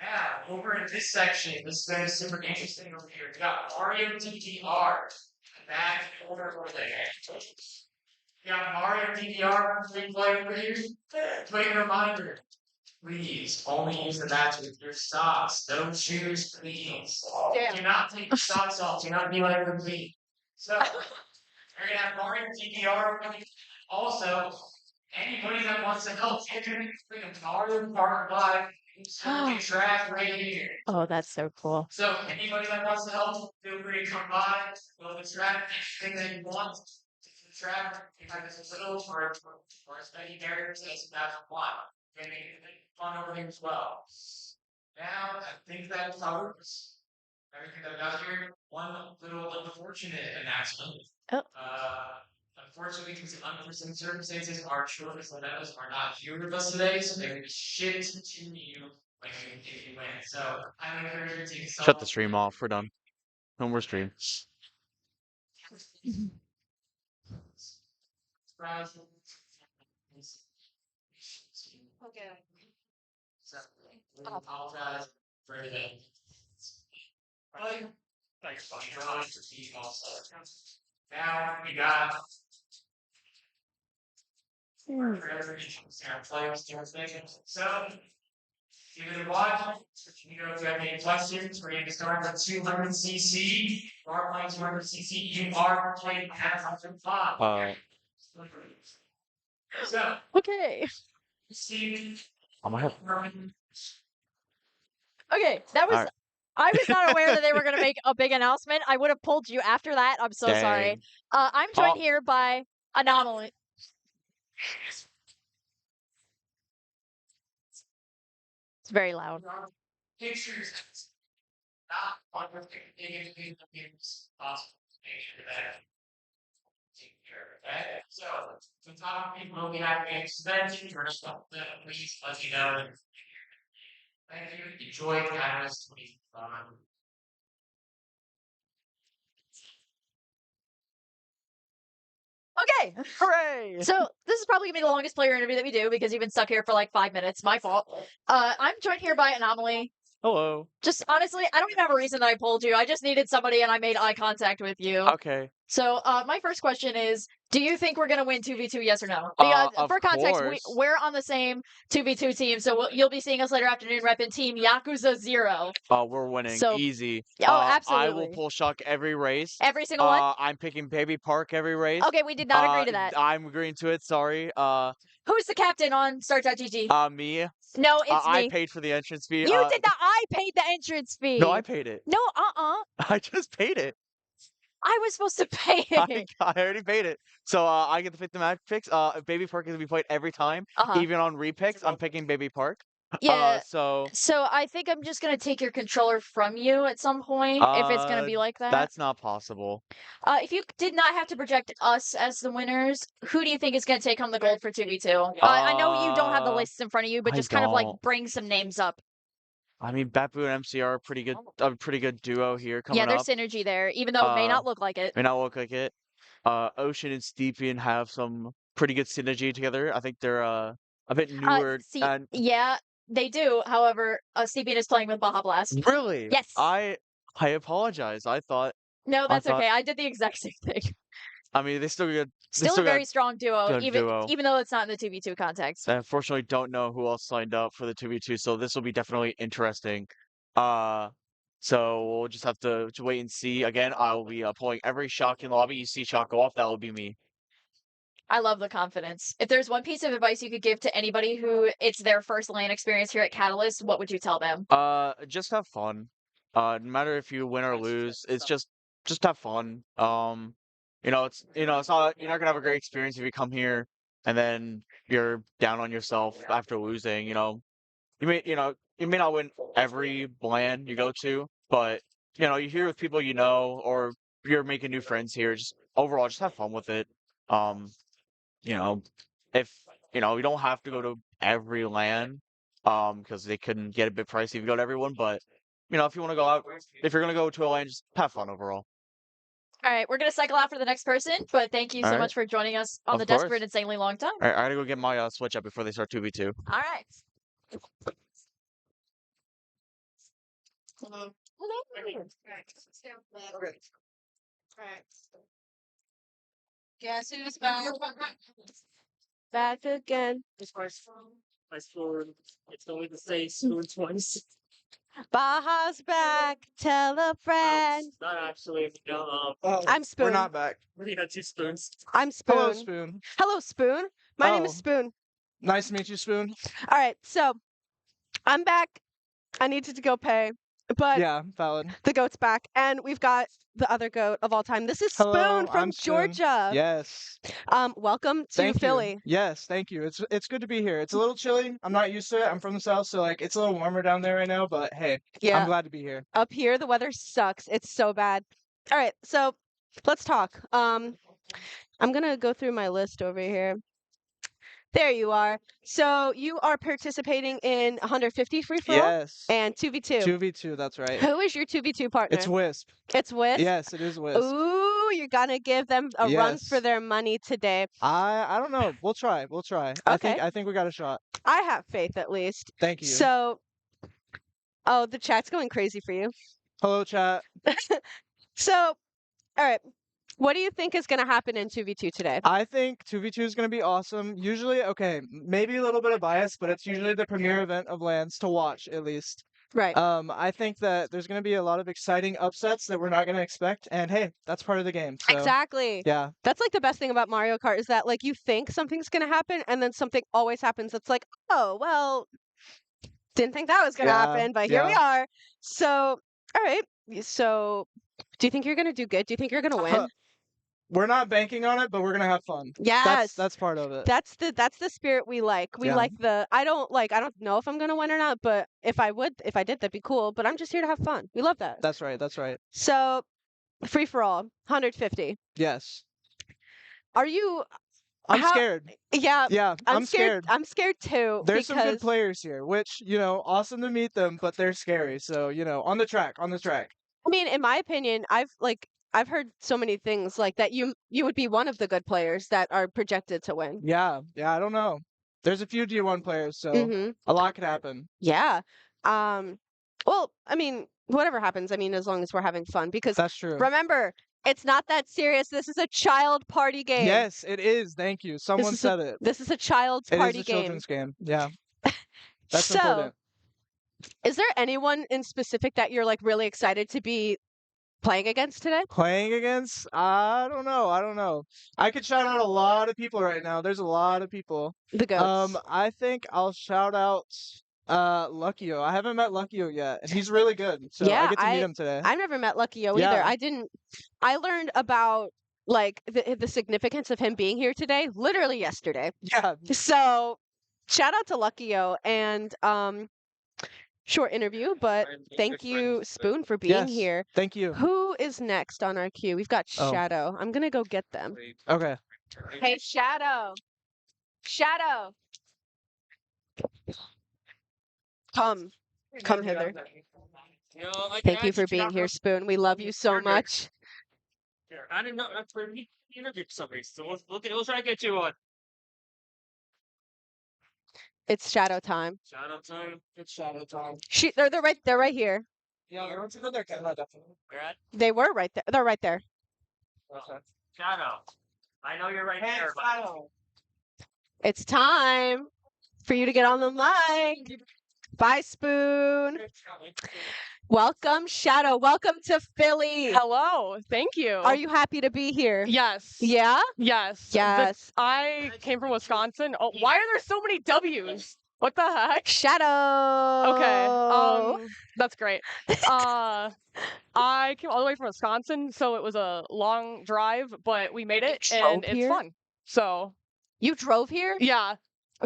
Now, over in this section, this is going to be super interesting over here. We got Mario DDR. Back over there. We got Mario DDR free play over here. Quick reminder. Please only use the mats with your socks. No shoes, please. Damn. Do not take your socks off. Do not be like me. So, we're going to have Mario DDR. Also, anybody that wants to help, Mario Kart Live. Track right here. Oh, that's so cool. So anybody that wants to help, feel free to come by. We'll track anything that you want. The track, you have this little or as many barriers as you have want. We're gonna make it fun over here as well. Now I think that covers everything that we got here. One little unfortunate announcement. Oh. Unfortunately, because of unforeseen circumstances, our children's Lenetos are not here with us today, so they're going to be shipped to you if you win. So I encourage you to take Shut the stream off. We're done. No more stream. Okay. So I apologize for everything. Thanks for trying to see also. Now we got so give it a watch. You know if you have any questions, we're going to start with 200cc. You are playing 200cc. You are playing at 105. So Okay. see. I'm gonna have. Okay, that was. Alright. I was not aware that they were going to make a big announcement. I would have pulled you after that. I'm so sorry. Dang. I'm joined Oh. here by Anomaly. It's very loud. Pictures. Not on the games possible. Make sure that. Take care of that. So, the top people will be having an extension or something. Please let me know. Thank you. Enjoy Catalyst 25. Okay. Hooray! So this is probably gonna be the longest player interview that we do because you've been stuck here for like 5 minutes. My fault. I'm joined here by Anomaly. Hello. Just honestly, I don't even have a reason that I pulled you. I just needed somebody and I made eye contact with you. Okay. So my first question is, do you think we're gonna win 2v2, yes or no? Because Of for context, course. we're on the same 2v2 team, so you'll be seeing us later afternoon repping Team Yakuza 0. We're winning. So- Easy. Oh, I will absolutely. pull Shuck every race. Every single one? I'm picking Baby Park every race. Okay, we did not agree to that. I'm agreeing to it. Sorry. Who's the captain on Start.gg? Me. No, it's I me. paid for the entrance fee. You did not. I paid the entrance fee. No, I paid it. No, I just paid it. I was supposed to pay it. I already paid it. So I get to pick the match picks. Baby Park is gonna be played every time, even on repicks. I'm picking Baby Park. Yeah. So So I think I'm just gonna take your controller from you at some point if it's gonna be like that. that's not possible. If you did not have to project us as the winners, who do you think is gonna take home the gold for 2v2? I know you don't have the lists in front of you, but I just kind of like don't. bring some names up. I mean, Bapu and MCR are a pretty good duo here coming Yeah, up. there's synergy there, even though it may not look like it. May not look like it. Ocean and Steepian have some pretty good synergy together. I think they're a bit newer. And Yeah, they do. However, Steven is playing with Baja Blast. really, Yes. I apologize. I thought No, that's thought- okay. I did the exact same thing. I mean, they Still a still got very strong duo, good duo. even though it's not in the 2v2 context. I unfortunately don't know who else signed up for the 2v2, so this will be definitely interesting. Uh, so we'll just have to wait and see. Again, I will be pulling every shock in lobby. You see shock go off, that will be me. I love the confidence. If there's one piece of advice you could give to anybody who it's their first LAN experience here at Catalyst, what would you tell them? Just have fun. No matter if you win or lose, it's just have fun. It's not you're not gonna have a great experience if you come here and then you're down on yourself after losing. You may not win every LAN you go to, but you're here with people you know, or you're making new friends here. Just overall, just have fun with it. Um, you know, if you don't have to go to every LAN, because they can get a bit pricey if you go to everyone. But if you want to go out, if you're gonna go to a LAN, just have fun overall. All right, we're gonna cycle out for the next person, but thank you so All right. much for joining us on Of the course. Desperate Insanely Long Time. All right, I gotta go get my switch up before they start 2v2. All right. Guess who's back? Back again. It's only to say spoon twice. Baja's back. Tell a friend. Not actually. I'm Spoon. We're not back. We had 2 spoons. I'm Spoon. Hello, Spoon. Hello, Spoon. My name is Oh. Spoon. Nice to meet you, Spoon. All right, so I'm back. I needed to go pay, but Yeah, valid. the goat's back, and we've got the other goat of all time. This is Hello, Spoon from I'm Spoon. Georgia. Yes. Welcome to Thank Philly. you. Yes, thank you. It's good to be here. It's a little chilly. I'm not used to it. I'm from the south, so it's a little warmer down there right now. But hey, Yeah, I'm glad to be here. up here the weather sucks. It's so bad. All right, so let's talk. I'm gonna go through my list over here. There you are. So you are participating in 150 free for all Yes. and 2v2. 2v2, that's right. Who is your 2v2 partner? It's Wisp. It's Wisp? Yes, it is Wisp. Ooh, you're gonna give them a run for Yes. their money today. I don't know. We'll try. We'll try. Okay. I think we got a shot. I have faith at least. Thank you. So, oh, the chat's going crazy for you. Hello, chat. So, all right. What do you think is going to happen in 2v2 today? I think 2v2 is going to be awesome. Usually, okay, maybe a little bit of bias, but it's usually the premier event of LANs to watch, at least. Right. I think that there's going to be a lot of exciting upsets that we're not going to expect, and hey, that's part of the game. So, Exactly. yeah, That's like the best thing about Mario Kart is that you think something's going to happen and then something always happens. It's like, oh, well, didn't think that was going to Yeah, happen, but here we yeah. are. So, all right. So, do you think you're going to do good? Do you think you're going to win? we're not banking on it, but we're going to have fun. Yes. That's part of it. That's the spirit we like. We Yeah. like I don't know if I'm gonna win or not, but if I did, that'd be cool. But I'm just here to have fun. We love that. That's right. That's right. So, free for all, 150. Yes. Are you? I'm How- scared. Yeah, Yeah, I'm scared. I'm scared too. There's some good because players here, which, awesome to meet them, but they're scary. So, on the track. I mean, in my opinion, I've heard so many things like that. You would be one of the good players that are projected to win. Yeah, I don't know. There's a few D1 players, so Mm-hmm. a lot could happen. Yeah. Well, I mean, whatever happens, I mean, as long as we're having fun, because That's true. remember, it's not that serious. This is a child party game. Yes, it is. Thank you. Someone is said it. This is a child's It party is a game. children's game. Yeah. That's So, important. is there anyone in specific that you're really excited to be playing against today? Playing against? I don't know. I could shout out a lot of people right now. There's a lot of people. The goats. I think I'll shout out Luckyo. I haven't met Luckyo yet, and he's really good. So Yeah, I get to meet him today. I've never met Luckyo Yeah. either. I learned about the significance of him being here today literally yesterday. Yeah. So, shout out to Luckyo and short interview, but thank you, Spoon, for being Yes. here. Thank you. Who is next on our queue? We've got Oh. Shadow. I'm gonna go get them. Okay. Hey, Shadow. Shadow. Come hither. Thank you for being here, Spoon. We love you so much. I didn't know that's where he interviewed for some reason. So we'll try to get you on. It's Shadow time. Shadow time. It's shadow time. They're right here. Yeah, I want to go there, definitely. Where at? They were right there. They're right there. Okay. Shadow. I know you're right there, but It's time for you to get on the mic. Bye, Spoon. Welcome, Shadow. Welcome to Philly. Hello, thank you. Are you happy to be here? Yes. Yeah? Yes. Yes. I came from Wisconsin. Oh, why are there so many W's? What the heck? Shadow. Okay. That's great. I came all the way from Wisconsin, so it was a long drive, but we made it and drove it's here? fun. So, You drove here? yeah.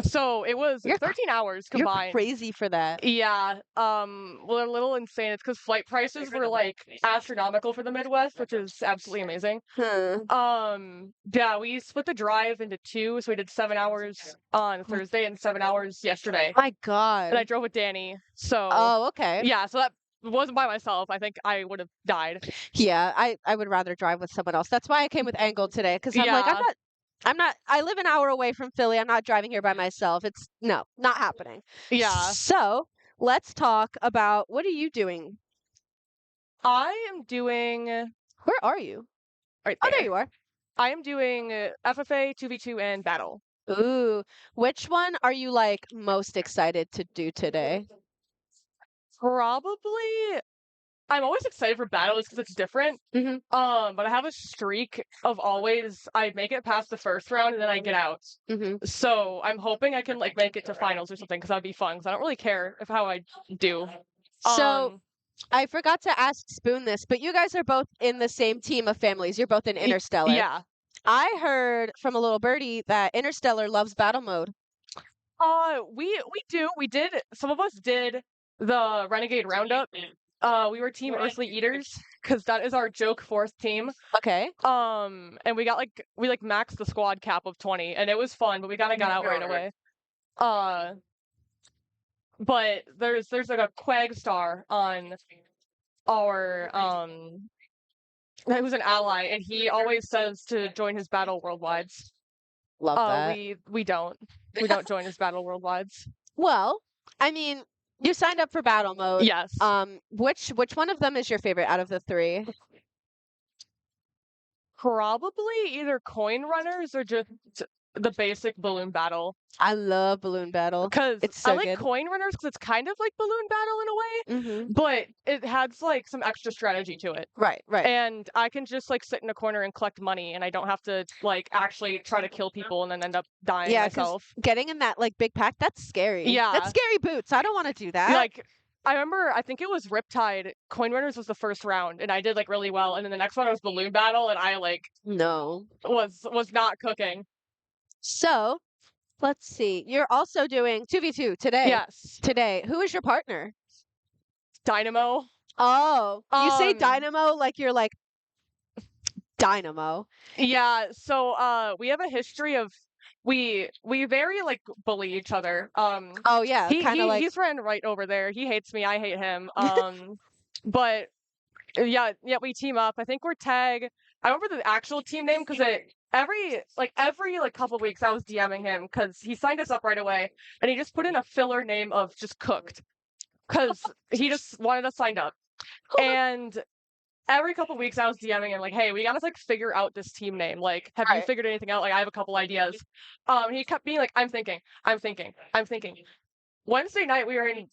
So it was You're cr- 13 hours You're combined. crazy for that. Yeah, we're a little insane. It's because flight prices were like astronomical for the Midwest, which is absolutely amazing. Yeah, we split the drive into two, so we did 7 hours on Thursday and 7 hours yesterday. My God. And I drove with Danny, so Oh, okay. yeah, so that wasn't by myself. I think I would have died. Yeah, I would rather drive with someone else. That's why I came with Angle today, because I'm like, Yeah. I live an hour away from Philly. I'm not driving here by myself. It's not happening. Yeah, So let's talk about, what are you doing? I am doing Where are you? right Oh, there. there you are. I am doing FFA, 2v2, and battle. Ooh, which one are you like most excited to do today? Probably I'm always excited for battles because it's different. Mhm. But I have a streak of always I make it past the first round and then I get out. Mm-hmm. So I'm hoping I can like make it to finals or something because that'd be fun. Because I don't really care if how I do. So I forgot to ask Spoon this, but you guys are both in the same team of families. You're both in Interstellar. Yeah. I heard from a little birdie that Interstellar loves battle mode. We do. We did. Some of us did the Renegade Roundup. We were Team Earthly Eaters because that is our joke fourth team. Okay. And we got we maxed the squad cap of 20, and it was fun, but we got out right away. But there's like a Quag star on our who's an ally, and he always says to join his battle worldwides. Love that. We don't join his battle worldwides. Well, I mean, you signed up for battle mode. Yes. Which one of them is your favorite out of the three? Probably either coin runners or just the basic balloon battle. I love balloon battle. Because It's so I like good. coin runners because it's kind of like balloon battle in a way, Mm-hmm. but it has like some extra strategy to it. Right. And I can just like sit in a corner and collect money, and I don't have to like actually try to kill people and then end up dying myself. Getting in that like big pack, that's scary. Yeah. That's scary boots. I don't want to do that. Like, I remember, I think it was Riptide. Coin runners was the first round, and I did like really well. And then the next one was balloon battle, and I like no. was not cooking. So, let's see. You're also doing 2v2 today. Yes. Today. Who is your partner? Dynamo. Oh, you say Dynamo like you're like Dynamo. Yeah, so we have a history of we very like bully each other. Oh yeah, kind of like he's running right over there. He hates me, I hate him. But yeah, we team up. I think we're tag. I remember the actual team name because every couple weeks I was DMing him because he signed us up right away and he just put in a filler name of just cooked because he just wanted us signed up. And every couple weeks I was DMing him like, hey, we gotta like figure out this team name. Like, have you figured anything out? Like, I have a couple ideas. He kept being like, I'm thinking. Wednesday night we were in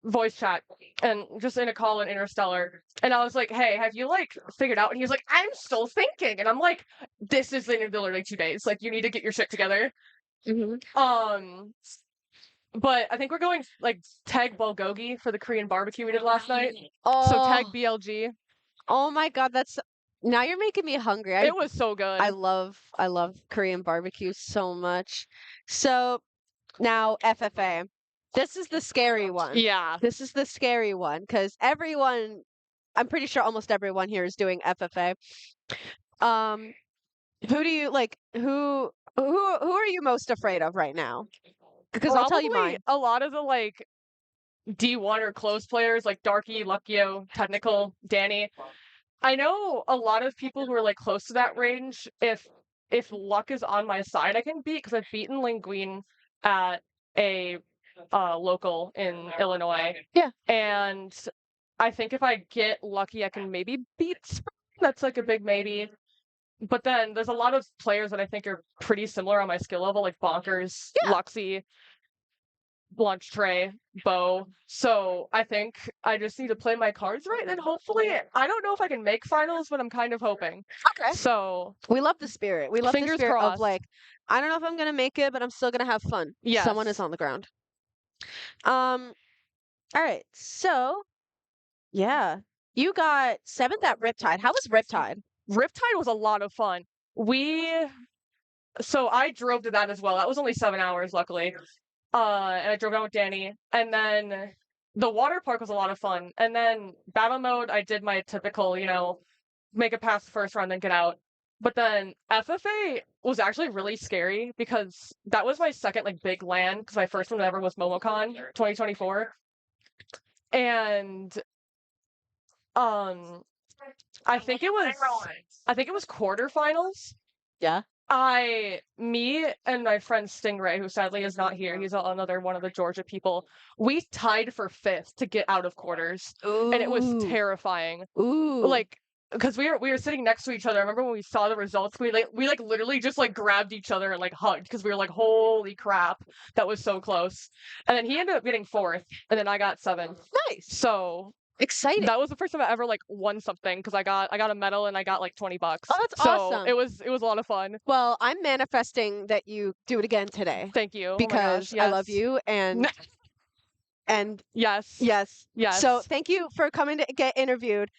voice chat and just in a call in Interstellar, and I was like, hey, have you like figured out? And he was like, I'm still thinking. And I'm like, this is literally 2 days. Like, you need to get your shit together. Mm-hmm. But I think we're going like tag bulgogi for the Korean barbecue we did last night. Oh, So tag BLG. Oh my God, now you're making me hungry. It was so good. I love Korean barbecue so much. So now FFA. This is the scary one. Yeah. This is the scary one because I'm pretty sure almost everyone here is doing FFA. Who do you like? Who are you most afraid of right now? Because I'll tell you mine. A lot of the like D1 or close players like Darky, Luckio, Technical, Danny. I know a lot of people who are like close to that range. If luck is on my side, I can beat because I've beaten Linguine at a local in Illinois. Yeah. And I think if I get lucky, I can maybe beat Spring. That's like a big maybe. But then there's a lot of players that I think are pretty similar on my skill level, like Bonkers, Yeah. Luxie, Launch Tray, Bo. So I think I just need to play my cards right, and then hopefully I don't know if I can make finals, but I'm kind of hoping. Okay. So We love the spirit. We love the Fingers spirit of crossed. like, I don't know if I'm gonna make it, but I'm still gonna have fun. Someone is Yes. on the ground. All right. So, yeah, you got 7th at Riptide. How was Riptide? Riptide was a lot of fun. So I drove to that as well. That was only 7 hours, luckily. And I drove down with Danny. And then the water park was a lot of fun. And then battle mode, I did my typical, make it past the first round, then get out. But then FFA was actually really scary because that was my second like big LAN, because my first one ever was MomoCon 2024. And I think it was quarterfinals. Yeah. Me and my friend Stingray, who sadly is not here, he's another one of the Georgia people, we tied for 5th to get out of quarters. And it was terrifying. Ooh. Like, because we were sitting next to each other. I remember when we saw the results, we literally just like grabbed each other and like hugged, because we were like, holy crap, that was so close. And then he ended up getting 4th, and then I got 7th. Nice. So Exciting. that was the first time I ever like won something, because I got a medal and I got like $20. Oh, that's so awesome. it was a lot of fun. Well, I'm manifesting that you do it again today Thank you. because oh my gosh, I love yes. you and Yes. yes. Yes. So thank you for coming to get interviewed.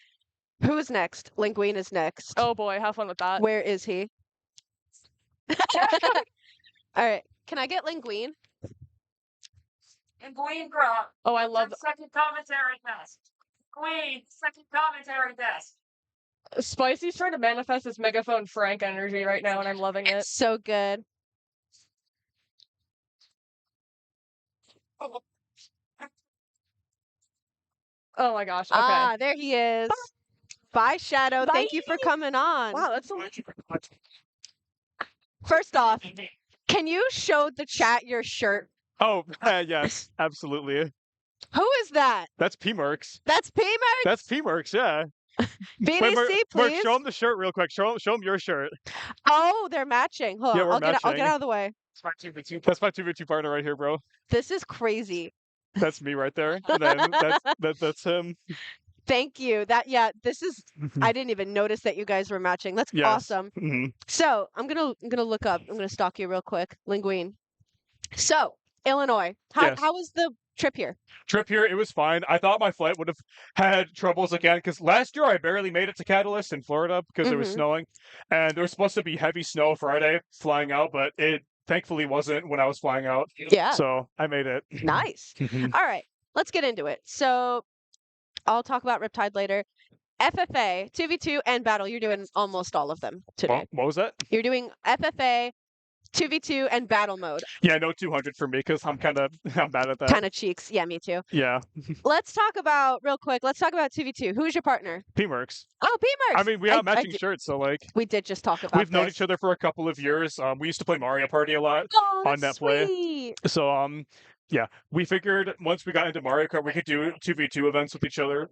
Who is next? Linguine is next. Oh boy, have fun with that. Where is he? All right. Can I get Linguine? Queen girl. Oh, I love Second commentary desk. Queen, second commentary desk. Spicy's trying to manifest this megaphone Frank energy right now, and I'm loving it. It's so good. Oh my gosh. Okay. Ah, there he is. Bye, Shadow. Thank you for coming on. Wow, that's so much. First off, can you show the chat your shirt? Oh, yes, absolutely. Who is that? That's P-Mercs. That's P-Mercs? That's P-Mercs, yeah. BDC, Wait, Merc, please. show him the shirt real quick. Show him your shirt. Oh, they're matching. Hold Yeah, on. we're I'll get matching. out of the way. That's my 2v2 partner right here, bro. This is crazy. That's me right there. And then that's him. Thank you. This is I didn't even notice that you guys were matching. That's Yes. awesome. Mhm. So I'm gonna look up. I'm gonna stalk you real quick, Linguine. So Illinois, Yes. how was the trip here? Trip here, it was fine. I thought my flight would have had troubles again because last year I barely made it to Catalyst in Florida because it was Mhm. snowing, and there was supposed to be heavy snow Friday flying out, but it thankfully wasn't when I was flying out. Yeah. So I made it. Nice. All right, let's get into it. So I'll talk about Riptide later. FFA, 2v2, and battle. You're doing almost all of them today. What was that? You're doing FFA, 2v2, and battle mode. Yeah, no 200 for me because I'm bad at that. Kind of cheeks. Yeah, me too. Yeah. Let's talk about 2v2. Who's your partner? P-Mercs. Oh, P-Mercs. I mean, we have matching shirts, so like we did just talk about we've known this. each other for a couple of years. We used to play Mario Party a lot Oh, on that's that play. sweet. So yeah, we figured once we got into Mario Kart, we could do 2v2 events with each other.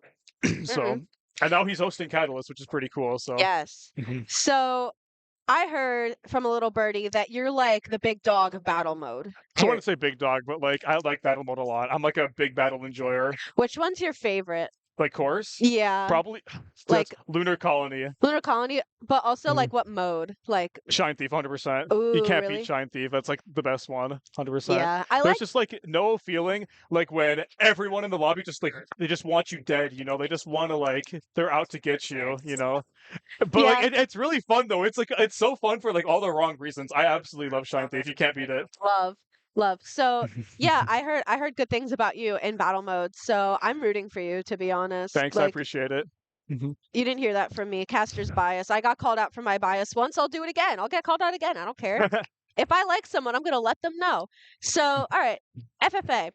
So, and now he's hosting Catalyst, which is pretty cool. So Yes. So I heard from a little birdie that you're like the big dog of battle mode. I want to say big dog, but like I like battle mode a lot. I'm like a big battle enjoyer. Which one's your favorite? Like course? Yeah. Probably Like Lunar Colony. Lunar Colony, but also like what mode? Like Shine Thief, 100%. Ooh, You can't really? beat Shine Thief. That's like the best one, 100%. yeah, There's just like no feeling like when everyone in the lobby just like they just want you dead, you know? They just want to like they're out to get you, you know? But like it's really fun though. It's like it's so fun for like all the wrong reasons. I absolutely love Shine Thief. You can't beat it. love. So yeah, I heard good things about you in battle mode. So I'm rooting for you, to be honest. Thanks, I Like, appreciate it. you didn't hear that from me. Caster's bias. I got called out for my bias once. I'll do it again. I'll get called out again. I don't care. If I like someone, I'm gonna let them know. So all right, FFA.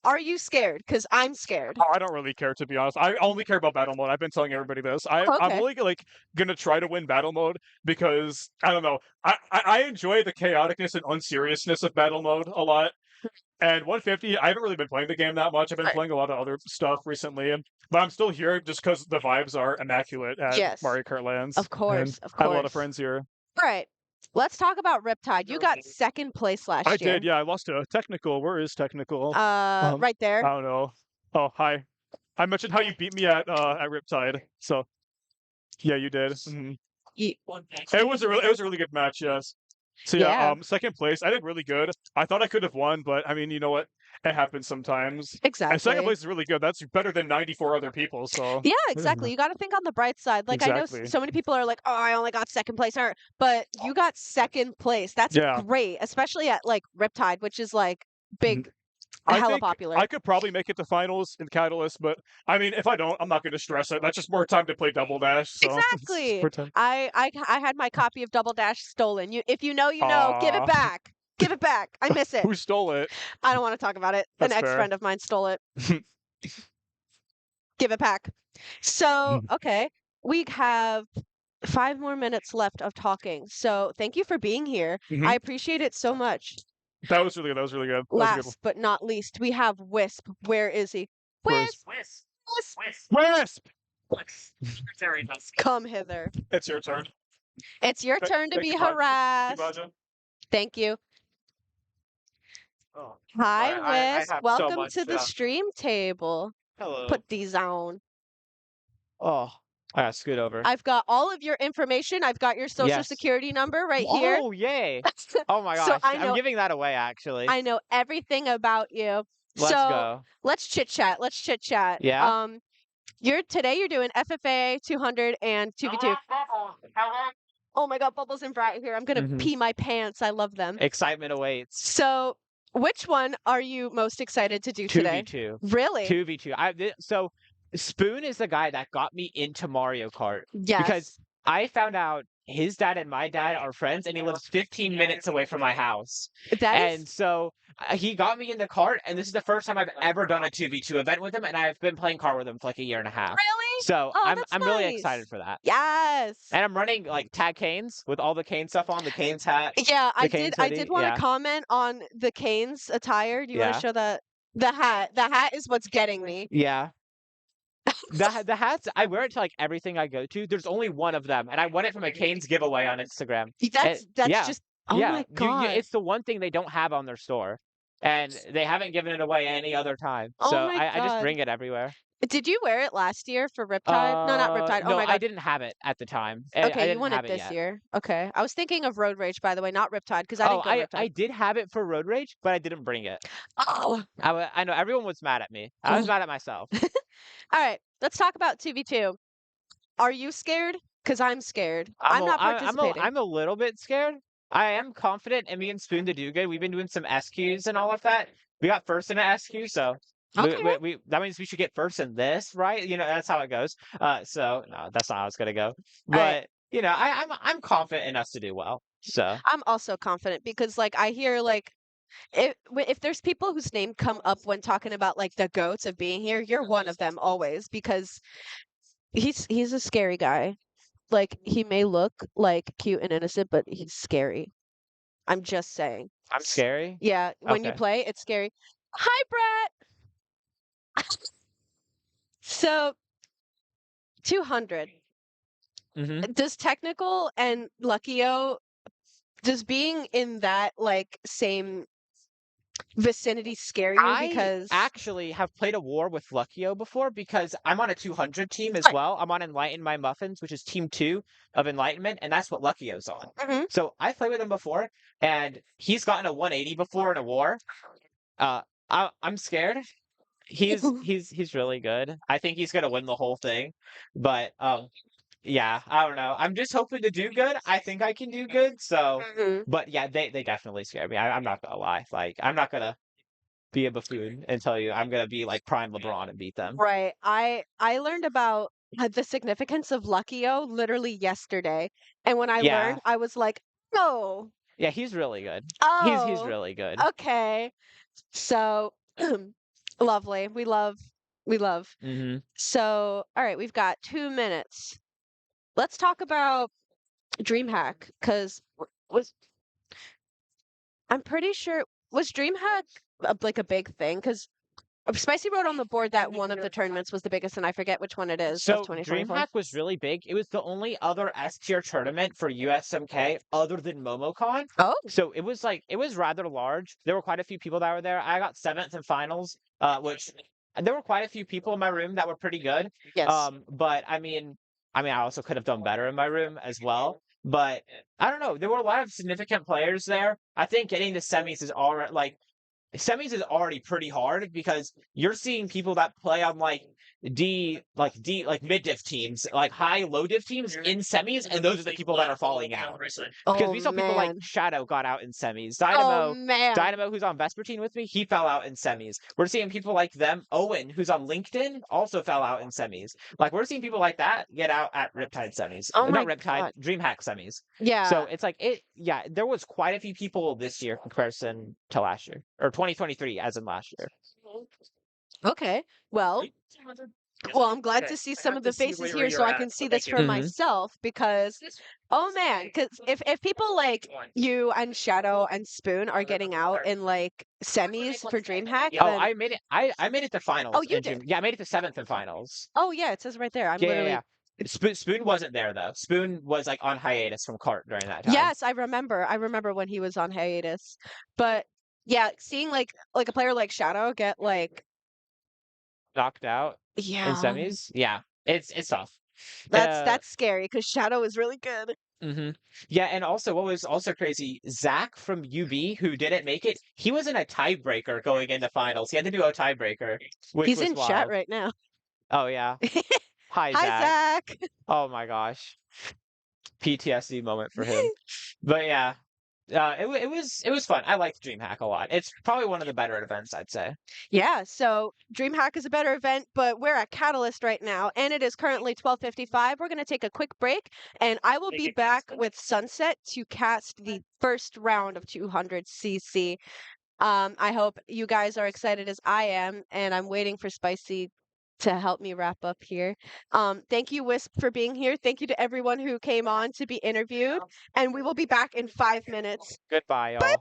Are you scared? Because I'm scared. Oh, I don't really care, to be honest. I only care about battle mode. I've been telling everybody this. I'm Okay. only like gonna try to win battle mode because I don't know. I enjoy the chaoticness and unseriousness of battle mode a lot. And 150, I haven't really been playing the game that much. I've been playing a lot of other stuff recently, but I'm still here just because the vibes are immaculate at Yes, Mario Kart Lands. of And course, of I have a lot of course. friends here. All right, let's talk about Riptide. You got second place I last year. did, yeah. I lost to Technical. Where is Technical? Right there. I don't know. Oh, hi. I mentioned how you beat me at Riptide. So yeah, you did. It was a really good match, yes. So yeah, Yeah. second place. I did really good. I thought I could have won, but I mean, you know what? It happens sometimes. And second Exactly. place is really good. That's better than 94 other people. So Yeah, exactly. You got to think on the bright side. Like I know Exactly. so many people are like, "Oh, I only got second place," but you got second place. That's Yeah. great, especially at like Riptide, which is like big, I hella think popular. I could probably make it to finals in Catalyst, but I mean, if I don't, I'm not going to stress it. That's just more time to play Double Dash. So it's Exactly. more time. I had my copy of Double Dash stolen. If you know, you know. Give it Aw. back. Give it back. I miss it. Who stole it? I don't want to talk about it. That's An fair. ex-friend of mine stole it. Give it back. So, okay, we have 5 more minutes left of talking. So, thank you for being here. I appreciate it so much. That was really good. That was really good. That was a good one. Last but not least, we have Wisp. Where is he? Where's- Wisp, Wisp. Wisp! Very nice. come hither. It's your turn. It's your turn to Thank be you, Baja. harassed. Baja. Thank you. Oh. Hi, I Wisp. have so Welcome much, to the stream table. Hello. Put these on. Oh, I gotta scoot over. I've got all of your information. I've got your social Yes. security number right here. Oh, yay. Oh my So gosh. I I'm know giving that away, actually. I know everything about you. Let's so go. let's chit chat. Let's chit chat. Yeah? You're doing FFA 200 and 2v2. Oh my god, Bubbles and Bright here. I'm gonna Mhm. pee my pants. I love them. Excitement awaits. So which one are you most excited to do today? 2v2. Really? 2v2. So Spoon is the guy that got me into Mario Kart. Yes. Because I found out his dad and my dad are friends, and he lives 15 minutes away from my house. that is So he got me in the kart, and this is the first time I've ever done a 2v2 event with him, and I've been playing kart with him for like a year and a half. really? So Oh, I'm that's really nice. excited for that. Yes. And I'm running like tag canes with all the cane stuff on, the canes hat. Yeah, I Canes did hoodie, want to yeah. comment on the Canes attire. Do you want Yeah. to show that? The hat. The hat is what's getting me. Yeah. The hats, I wear it to like everything I go to. There's only one of them, and I won it from a Canes giveaway on Instagram. That's yeah. just oh Yeah, my god. it's the one thing they don't have on their store, and they haven't given it away any other time. Oh So my I just God. bring it everywhere. Did you wear it last year for Riptide? No, not Riptide. Oh No, my I god. didn't have it at the time. I Okay, you didn't won have it this yet. year. Okay. I was thinking of Road Rage, by the way, not Riptide, because I Oh, didn't go I Riptide. did have it for Road Rage, but I didn't bring it. Oh. I know everyone was mad at me. I was Oh. mad at myself. All right, let's talk about 2v2. Are you scared? Because I'm scared. I'm not participating. I'm a little bit scared. I am confident in me and Spoon to do good. We've been doing some SQs and all of that. We got first in an SQ, so Okay. that means we should get first in this, right? You know, that's how it goes. So no, that's not how it's gonna go. But right. you know, I'm confident in us to do well. So I'm also confident because, like, I hear like if there's people whose name come up when talking about like the goats of being here, you're one of them always because he's a scary guy. Like he may look like cute and innocent, but he's scary. I'm just saying. I'm scary. Yeah, when you Okay. play, it's scary. Hi, Brett. So 200. Mm-hmm. Does technical and Luckyo, does being in that like same vicinity scare you? I Because actually have played a war with Luckyo before because I'm on a 200 team as Right. well. I'm on Enlighten My Muffins, which is team 2 of Enlightenment, and that's what Luckyo's on. Mhm. So I played with him before, and he's gotten a 180 before in a war. I'm scared. He's really good. I think he's gonna win the whole thing, but yeah, I don't know. I'm just hoping to do good. I think I can do good. So, Mhm. but yeah, they definitely scare me. I'm not gonna lie. Like I'm not gonna be a buffoon and tell you I'm gonna be like prime LeBron and beat them. Right. I learned about the significance of Luckyo literally yesterday, and when I Yeah. learned, I was like, oh, Yeah, he's really good. oh, He's really good. okay. So lovely. We love. Mm-hmm. So, all right, we've got 2 minutes. Let's talk about DreamHack because I'm pretty sure was DreamHack like a big thing? Because Spicy wrote on the board that one of the tournaments was the biggest, and I forget which one it is of So 2024. DreamHack was really big. It was the only other S tier tournament for USMK other than MomoCon. Oh, So it was rather large. There were quite a few people that were there. I got 7th in finals, which there were quite a few people in my room that were pretty good. yes. But I mean, I also could have done better in my room as well. But I don't know. There were a lot of significant players there. I think getting to semis is already semis is already pretty hard because you're seeing people that play on like mid diff teams, like high low diff teams in semis, and those are the people that are falling out. Because Oh, we saw people like man. Shadow got out in semis. Oh, man. Dynamo, who's on Vespertine with me, he fell out in semis. We're seeing people like them. Owen, who's on LinkedIn, also fell out in semis. Like we're seeing people like that get out at Riptide semis. Oh my Not Riptide, God. DreamHack semis. Yeah. So it's like yeah, there was quite a few people this year in comparison to last year. Or 2023 as in last year. Okay. Well, I'm glad to see some of the faces here so I can see this for Mhm. myself because, oh man, because if people like you and Shadow and Spoon are getting out in like semis for DreamHack, Oh, then... I made it. I made it to finals. Oh, you in June. did? Yeah, I made it to 7th in finals. Oh yeah, it says right there. I'm Yeah, literally... yeah. Spoon wasn't there though. Spoon was like on hiatus from Cart during that time. Yes, I remember. I remember when he was on hiatus. But yeah, seeing like a player like Shadow get like... Knocked out in Yeah, semis. Yeah, it's tough. that's scary because Shadow is really good. Mm-hmm. Yeah, and also what was also crazy, Zach from UB who didn't make it, he was in a tiebreaker going into finals. He had to do a tiebreaker, which He's was in wild. chat right now. Oh yeah. Hi, Hi, Zach. Zach. Oh my gosh. PTSD moment for him. But yeah. It was fun. I liked DreamHack a lot. It's probably one of the better events, I'd say. Yeah, so DreamHack is a better event, but we're at Catalyst right now, and it is currently 12:55. We're going to take a quick break, and I will be back with Sunset to cast the first round of 200cc. I hope you guys are excited as I am, and I'm waiting for Spicy to help me wrap up here. Thank you, Wisp, for being here. Thank you to everyone who came on to be interviewed, and we will be back in 5 minutes. Goodbye, y'all. Bye-bye!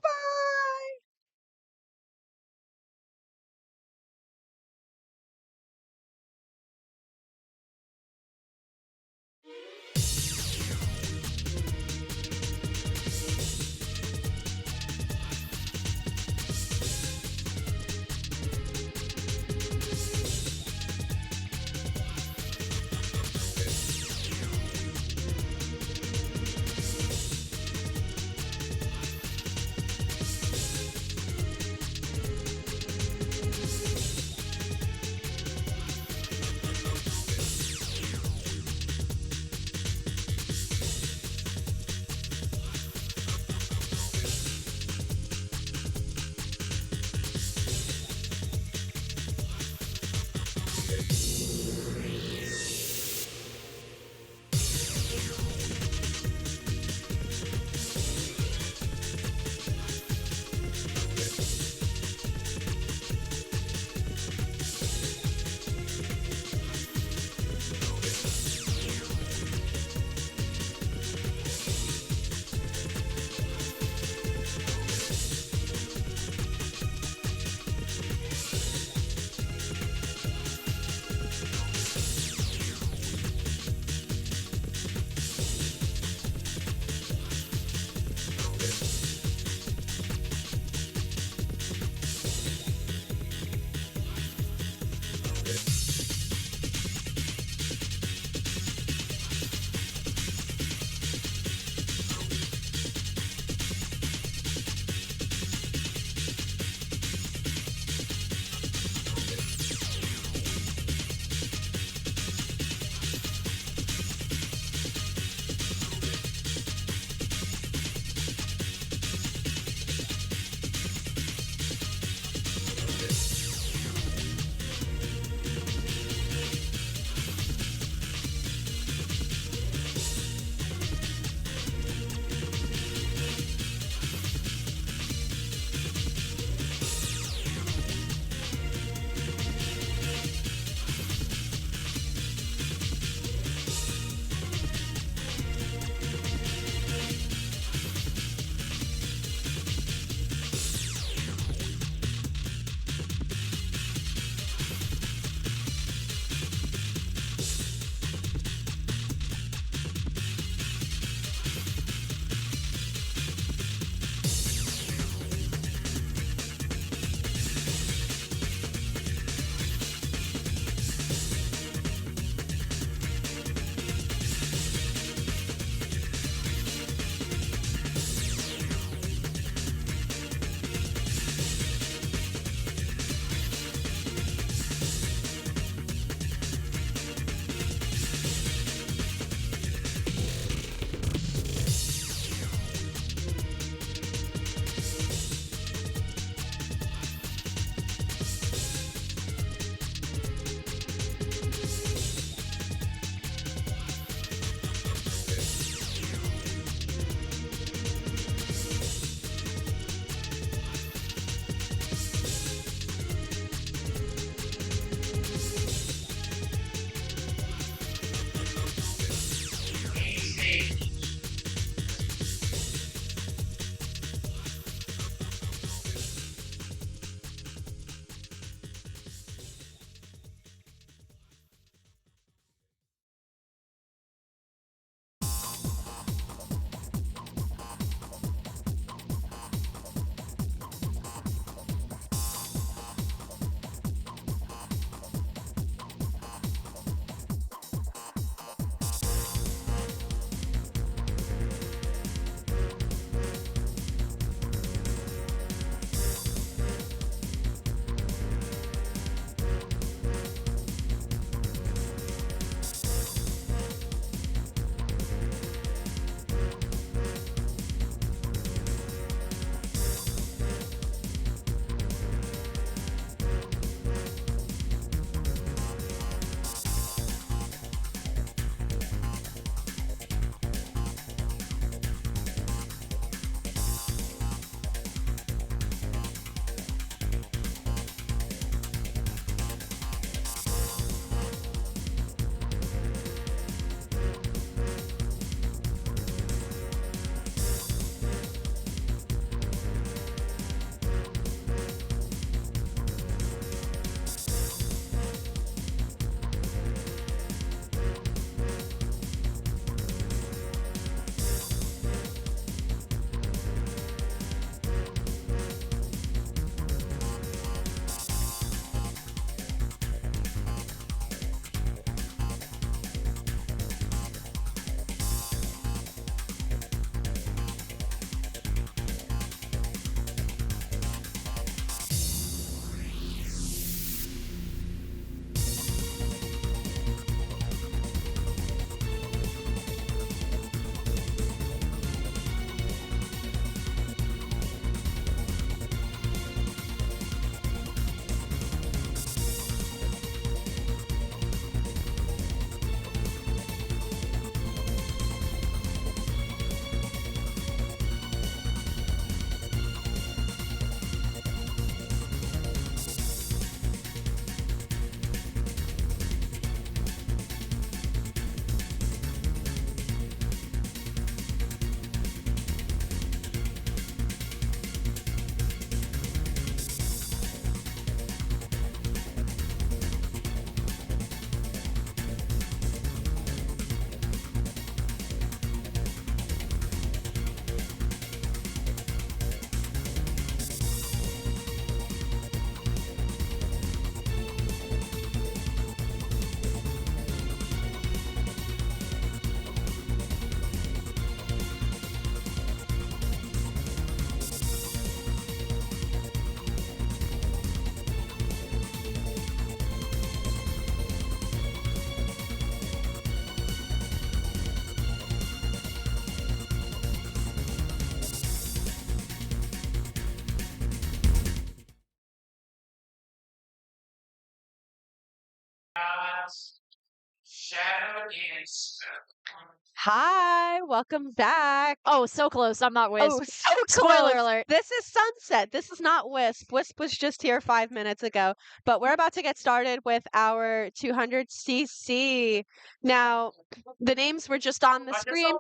Hi, welcome back. Oh, so close. I'm not Oh, Wisp. so Spoiler close. alert. This is Sunset. This is not Wisp. Wisp was just here 5 minutes ago. But we're about to get started with our 200cc. Now, the names were just on the screen.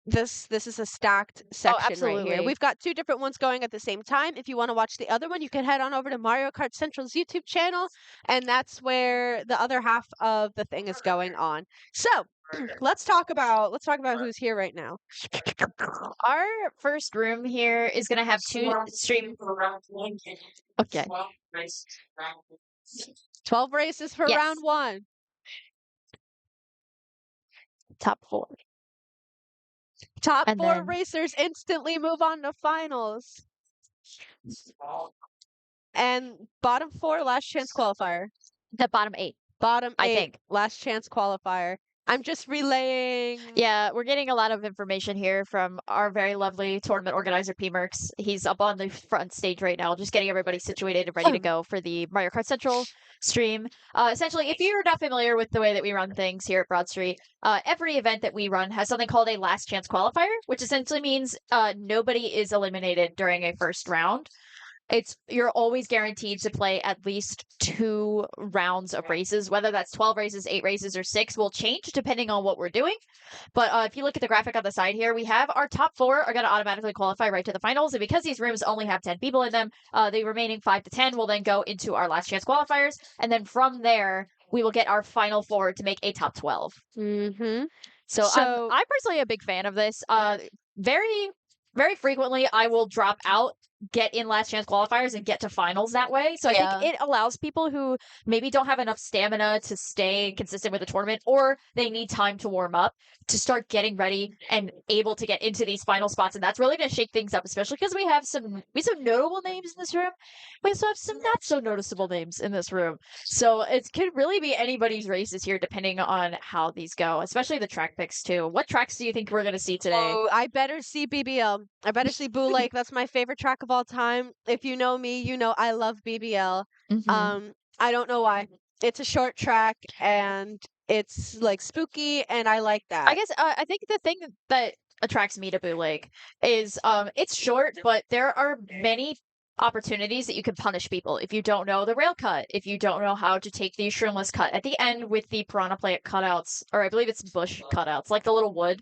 This is a stacked section right here. absolutely. We've got 2 different ones going at the same time. If you want to watch the other one, you can head on over to Mario Kart Central's YouTube channel, and that's where the other half of the thing is going on. So, let's talk about who's here right now. Our first room here is going to have 2 stream. Okay. 12 races for Yes. round 1. Top 4. Top And 4 then- racers instantly move on to finals. And bottom 4 last chance qualifier. The bottom 8. Bottom 8 I think. last chance qualifier. I'm just relaying. Yeah, we're getting a lot of information here from our very lovely tournament organizer, P-Mercs. He's up on the front stage right now, just getting everybody situated and ready to go for the Mario Kart Central stream. Essentially, if you're not familiar with the way that we run things here at Broad Street, every event that we run has something called a last chance qualifier, which essentially means nobody is eliminated during a first round. You're always guaranteed to play at least 2 rounds of races, whether that's 12 races, 8 races, or 6 will change depending on what we're doing. But if you look at the graphic on the side here, we have our top 4 are going to automatically qualify right to the finals. And because these rooms only have 10 people in them, the remaining 5 to 10 will then go into our last chance qualifiers. And then from there, we will get our final 4 to make a top 12. Mm-hmm. So I'm personally a big fan of this. Very, very frequently, I will drop out, get in last chance qualifiers, and get to finals that way. So I think it allows people who maybe don't have enough stamina to stay consistent with the tournament, or they need time to warm up, to start getting ready and able to get into these final spots. And that's really going to shake things up, especially because we have some notable names in this room. We also have some not so noticeable names in this room. So it could really be anybody's races here, depending on how these go, especially the track picks too. What tracks do you think we're going to see today? Oh, I better see BBL. I better see Boo Lake. That's my favorite track of all time. If you know me, you know I love BBL. Mhm. I don't know why. It's a short track and it's like spooky, and I like that. I guess I think the thing that attracts me to Boo Lake is it's short, but there are many opportunities that you can punish people if you don't know the rail cut, if you don't know how to take the shroomless cut at the end with the piranha plant cutouts, or I believe it's bush cutouts, like the little wood.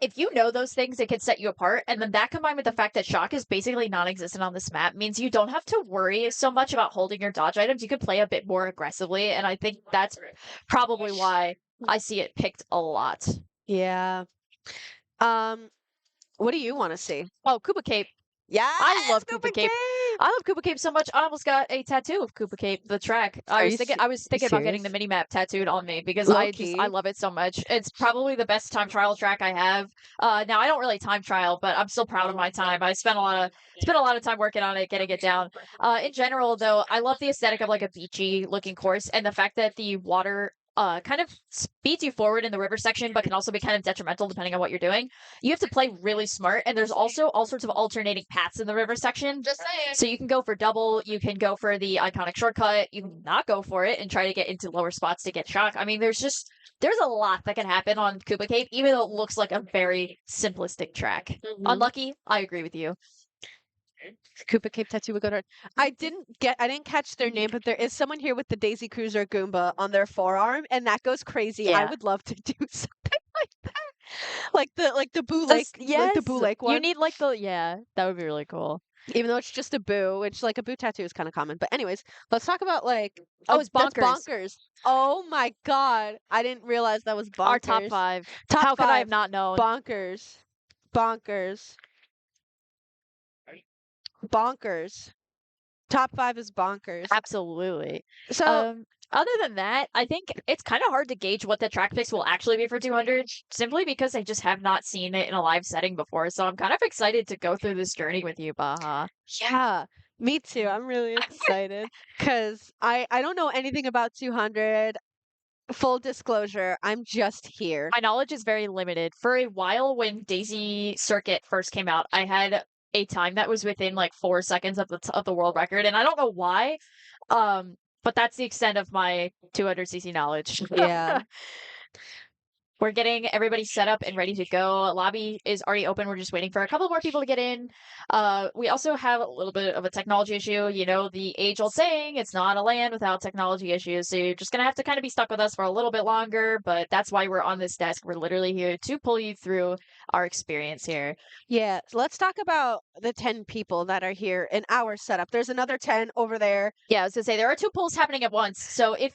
If you know those things, it can set you apart. And then that combined with the fact that shock is basically non-existent on this map means you don't have to worry so much about holding your dodge items. You can play a bit more aggressively, and I think that's probably why I see it picked a lot. Yeah. What do you want to see? Oh, Koopa Cape. Yeah, I love Koopa Cape. I love Koopa Cape so much. I almost got a tattoo of Koopa Cape, the track. I was thinking about getting the mini map tattooed on me because I love it so much. It's probably the best time trial track I have. Now I don't really time trial, but I'm still proud of my time. I spent a lot of time working on it, getting it down. In general, though, I love the aesthetic of like a beachy looking course, and the fact that the water kind of speeds you forward in the river section, but can also be kind of detrimental depending on what you're doing. You have to play really smart, and there's also all sorts of alternating paths in the river section. Just saying. So you can go for double, you can go for the iconic shortcut, you can not go for it and try to get into lower spots to get shock. I mean, there's a lot that can happen on Koopa Cape, even though it looks like a very simplistic track. Mhm. Unlucky, I agree with you. Koopa Cape tattoo would go to. I didn't catch their name, but there is someone here with the Daisy Cruiser Goomba on their forearm, and that goes crazy. I Yeah. would love to do something like that, like the Boo Lake, like the Boo Lake one. You need like that would be really cool. Even though it's just a boo, which like a boo tattoo is kind of common. But anyways, let's talk about like it's that's bonkers. bonkers. Oh my god, I didn't realize that was bonkers. Our top 5. Top How could I 5. have not known? Bonkers. Top 5 is bonkers. Absolutely. So Other than that, I think it's kind of hard to gauge what the track picks will actually be for 200, simply because I just have not seen it in a live setting before. So I'm kind of excited to go through this journey with you, Baja. yeah, me too. I'm really excited because I don't know anything about 200. Full disclosure, I'm just here. My knowledge is very limited. For a while, when Daisy Circuit first came out, I had a time that was within like 4 seconds of the world record, and I don't know why. but that's the extent of my 200cc knowledge. Yeah. We're getting everybody set up and ready to go. Lobby is already open. We're just waiting for a couple more people to get in. We also have a little bit of a technology issue. You know, the age-old saying, it's not a LAN without technology issues. So you're just going to have to kind of be stuck with us for a little bit longer, but that's why we're on this desk. We're literally here to pull you through our experience here. Yeah, so let's talk about the 10 people that are here in our setup. There's another 10 over there. Yeah, I was going to say, there are 2 pulls happening at once. So if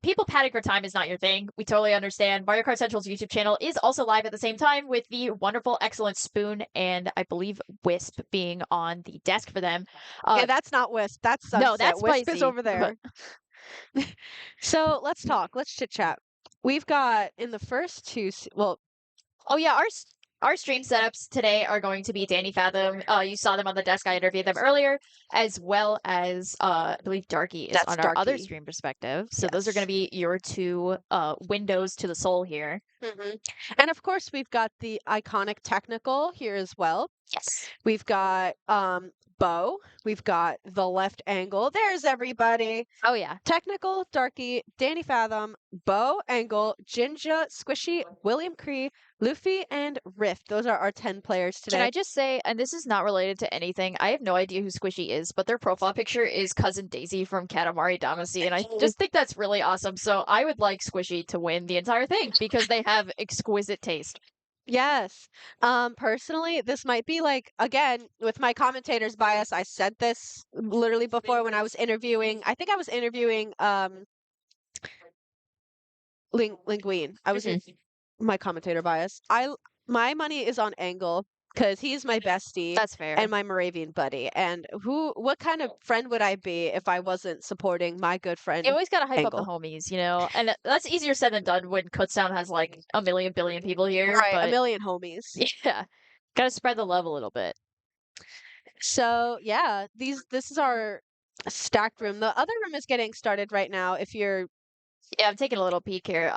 people padding for time is not your thing, we totally understand. Mario Kart Central's YouTube channel is also live at the same time with the wonderful, excellent Spoon and I believe Wisp being on the desk for them. Yeah, that's not Wisp. That's Sunset. No, that's Wisp is Spicy. over there. So let's talk. Let's chit chat. We've got in the first 2, well, Oh yeah, our stream setups today are going to be Danny Fathom. You saw them on the desk. I interviewed them earlier, as well as I believe Darky is That's on our other Darky. stream perspective. So those are Yes. going to be your 2 windows to the soul here. And of course, we've got the iconic technical here as well. Yes. We've got Bo. We've got the left angle. There's everybody. Oh yeah. Technical, Darky, Danny Fathom, Bo, Angle, Jinja, Squishy, William Cree, Luffy, and Rift. Those are our 10 players today. Can I just say, and this is not related to anything, I have no idea who Squishy is, but their profile picture is Cousin Daisy from Katamari Damacy, and I just think that's really awesome. So I would like Squishy to win the entire thing because they have exquisite taste. Yes. Personally, this might be like, again, with my commentator's bias, I said this literally before when I was interviewing, I think I was interviewing Linguine. I was in my commentator bias. My money is on Angle because he's my bestie That's fair. and my Moravian buddy. And what kind of friend would I be if I wasn't supporting my good friend? You always gotta hype up the Angle. homies, you know? And that's easier said than done when Kutztown has like a million billion people here. Right, But a million homies. yeah. Gotta spread the love a little bit. So yeah, this is our stacked room. The other room is getting started right now. If you're Yeah, I'm taking a little peek here.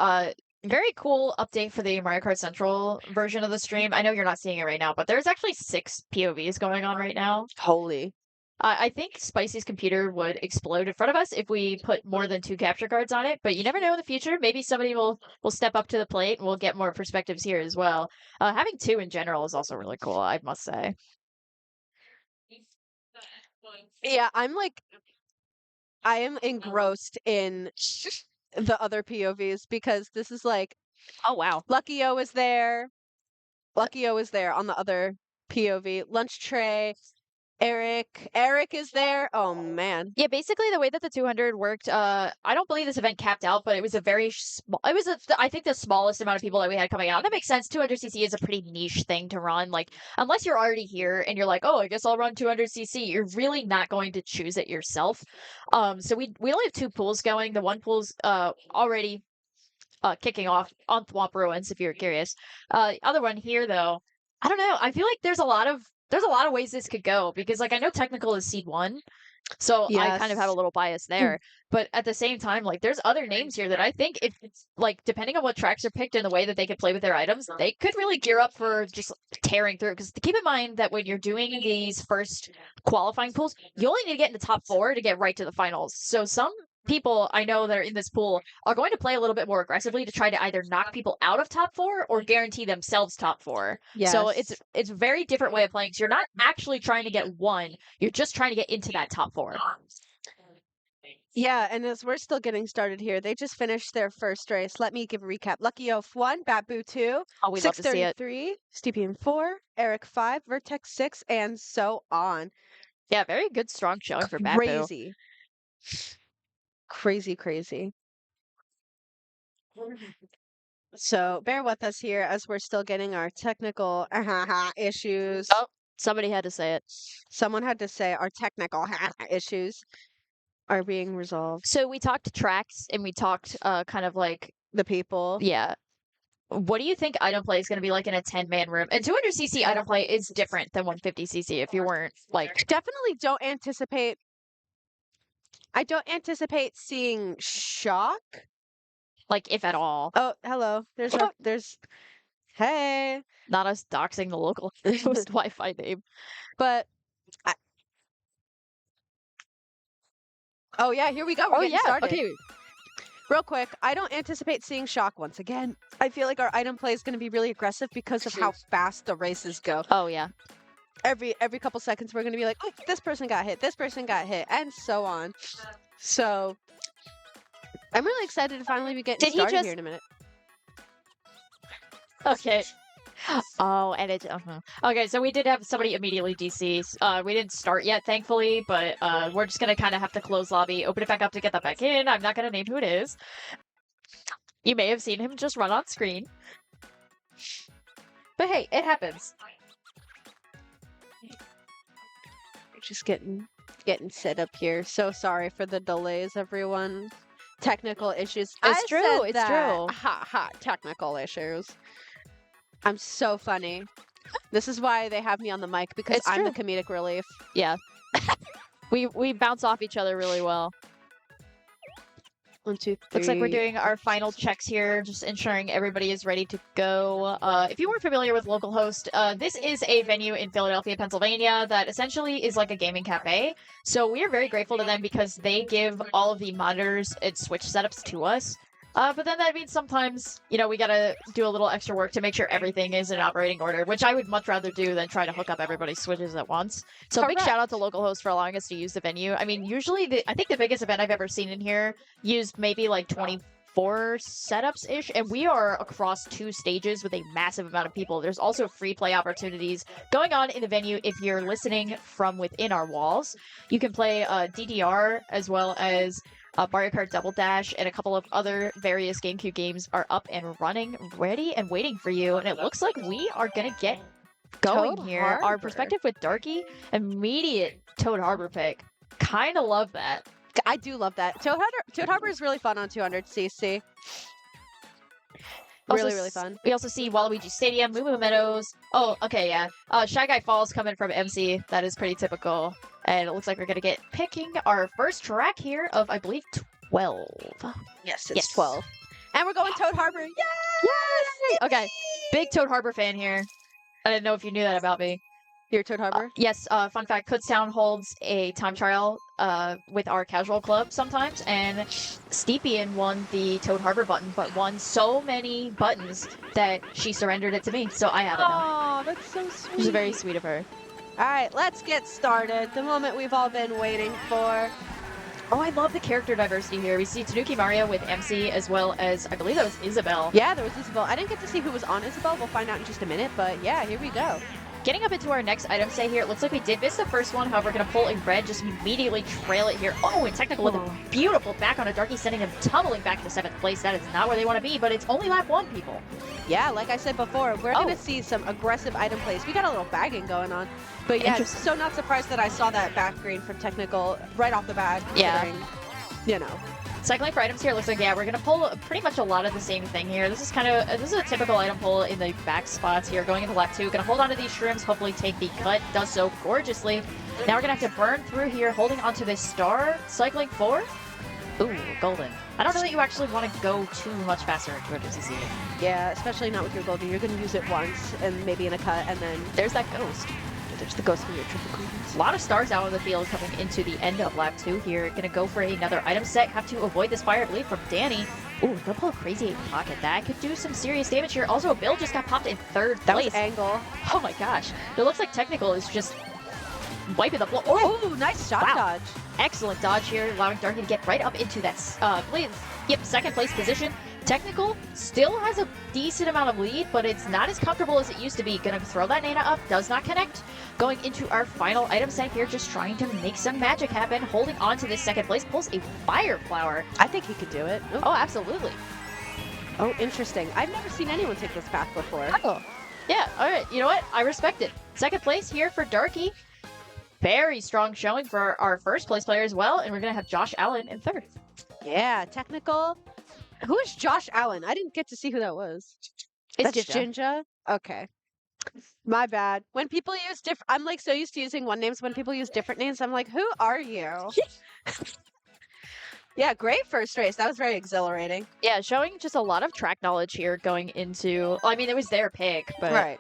Very cool update for the Mario Kart Central version of the stream. I know you're not seeing it right now, but there's actually 6 POVs going on right now. holy. I think Spicy's computer would explode in front of us if we put more than 2 capture cards on it, but you never know in the future. Maybe somebody will step up to the plate and we'll get more perspectives here as well. Having 2 in general is also really cool, I must say. Yeah, I am engrossed in the other POVs because this is like, oh wow, Lucky O is there. Lucky O is there on the other POV. Lunch tray. Eric is there. Oh man. Yeah, basically the way that the 200 worked, I don't believe this event capped out, but it was a very small, I think the smallest amount of people that we had coming out. That makes sense. 200cc is a pretty niche thing to run. Like, unless you're already here and you're like, oh, I guess I'll run 200cc, you're really not going to choose it yourself. So we only have 2 pools going. The one pool's already kicking off on Thwomp Ruins, if you're curious. Other one here though, I don't know. I feel like there's a lot of ways this could go because like I know technical is seed 1. So I kind of have a Yes. little bias there. But at the same time, like there's other names here that I think if it's like depending on what tracks are picked and the way that they can play with their items, they could really gear up for just tearing through. Because keep in mind that when you're doing these first qualifying pools, you only need to get in the top 4 to get right to the finals. So some people I know that are in this pool are going to play a little bit more aggressively to try to either knock people out of top 4 or guarantee themselves top 4. Yes. So it's a very different way of playing. So you're not actually trying to get 1. You're just trying to get into that top 4. Yeah, and as we're still getting started here, they just finished their first race. Let me give a recap. Lucky Oaf 1, Batboo 2, Oh, we love to see it. 633, Steepian 4, Eric 5, Vertex 6, and so on. Yeah, very good, strong showing for Bapu. Crazy. Crazy. So bear with us here as we're still getting our technical issues. Oh, somebody had to say it. Someone had to say our technical issues are being resolved. So we talked tracks and we talked kind of like The people. yeah. What do you think item play is going to be like in a 10-man room? And 200cc item play is different than 150cc if you weren't like Definitely don't anticipate. I don't anticipate seeing shock. like if at all. Oh, hello. There's hey. Not us doxing the local host Wi-Fi name. But Oh yeah, here we go. We're Oh getting yeah. started. Okay. Real quick, I don't anticipate seeing Shock once again. I feel like our item play is going to be really aggressive because of how fast the races go. Oh yeah. Every couple seconds, we're going to be like, oh, this person got hit, this person got hit, and so on. So I'm really excited to finally be getting Did he started just- here in a minute. Okay. Oh, and it. Okay, so we did have somebody immediately DC. We didn't start yet, thankfully, but we're just gonna kind of have to close lobby, open it back up to get that back in. I'm not gonna name who it is. You may have seen him just run on screen, but hey, it happens. We're just getting set up here. So sorry for the delays, everyone. Technical issues. It's true, said it's that. true. Ha ha. Technical issues. I'm so funny. This is why they have me on the mic, because It's I'm the true. comedic relief. Yeah. we bounce off each other really well. 1, 2, 3. Looks like we're doing our final checks here, just ensuring everybody is ready to go. If you weren't familiar with localhost, this is a venue in Philadelphia, Pennsylvania that essentially is like a gaming cafe. So we are very grateful to them because they give all of the monitors and switch setups to us. But then that means sometimes, you know, we gotta do a little extra work to make sure everything is in operating order, which I would much rather do than try to hook up everybody's switches at once. So big shout out to localhost for allowing us to use the venue. I mean, usually I think the biggest event I've ever seen in here used maybe like 24 setups-ish, and we are across 2 stages with a massive amount of people. There's also free play opportunities going on in the venue if you're listening from within our walls. You can play DDR as well as Mario Kart Double Dash and a couple of other various GameCube games are up and running, ready and waiting for you. And it looks like we are going to get going Toad here. Our Harbor. perspective with Darky, immediate Toad Harbor pick. Kind of love that. I do love that. Toad Harbor is really fun on 200cc. Also Really, really fun. We also see Waluigi Stadium, Moo Moo Meadows. Oh, okay, yeah. Shy Guy Falls coming from MC. That is pretty typical. And it looks like we're going to get picking our first track here of, I believe, 12. Yes, it's Yes. 12. And we're going Toad Harbor. Yay! Yay! Okay, big Toad Harbor fan here. I didn't know if you knew that about me. You're Toad Harbor? Yes, fun fact, Kutztown holds a time trial with our casual club sometimes, and Steepian won the Toad Harbor button, but won so many buttons that she surrendered it to me, so I have it now. Oh, that's so sweet. It was very sweet of her. All right, let's get started. The moment we've all been waiting for. Oh, I love the character diversity here. We see Tanuki Mario with MC, as well as, I believe that was Isabelle. Yeah, there was Isabelle. I didn't get to see who was on Isabelle. We'll find out in just a minute, but yeah, here we go. Getting up into our next item set here, it looks like we did miss the first one. However, we're going to pull a red, just immediately trail it here. Oh, and technical with a beautiful back on a Darky, sending him tumbling back to 7th place. That is not where they want to be, but it's only lap 1, people. Yeah, like I said before, we're going to see some aggressive item plays. We got a little bagging going on. But yeah, so not surprised that I saw that back green from technical right off the bat. Yeah. You know. Cycling for items here looks like, yeah, we're going to pull pretty much a lot of the same thing here. This is this is a typical item pull in the back spots here. Going into lap 2, going to hold onto these shrooms, hopefully take the cut. Does so gorgeously. Now we're going to have to burn through here, holding onto this star. Cycling 4. Ooh, golden. I don't know that you actually want to go too much faster in 200cc. Yeah, especially not with your golden. You're going to use it once and maybe in a cut, and then there's that ghost. There's the ghost from your triple greens. A lot of stars out on the field coming into the end of lap 2 here. Gonna go for another item set. Have to avoid this fire bleed from Danny. Ooh, gonna pull a crazy 8 pocket. That could do some serious damage here. Also, Bill just got popped in 3rd place. That was angle. Oh my gosh. It looks like technical is just wiping the floor. Oh, nice shot dodge. Excellent dodge here, allowing Darky to get right up into that, 2nd place position. Technical still has a decent amount of lead, but it's not as comfortable as it used to be. Gonna throw that Nana up, does not connect. Going into our final item set here, just trying to make some magic happen. Holding on to this 2nd place, pulls a fire flower. I think he could do it. Ooh. Oh, absolutely. Oh, interesting. I've never seen anyone take this path before. Oh, yeah, all right. You know what? I respect it. 2nd place here for Darky. Very strong showing for our 1st place player as well, and we're gonna have Josh Allen in 3rd. Yeah, technical. Who is Josh Allen? I didn't get to see who that was. It's That's Jinja. Okay. My bad. When people use different, I'm like so used to using one names. When people use different names, I'm like, who are you? Yeah, great first race. That was very exhilarating. Yeah, showing just a lot of track knowledge here going into, well, I mean, it was their pick, but Right.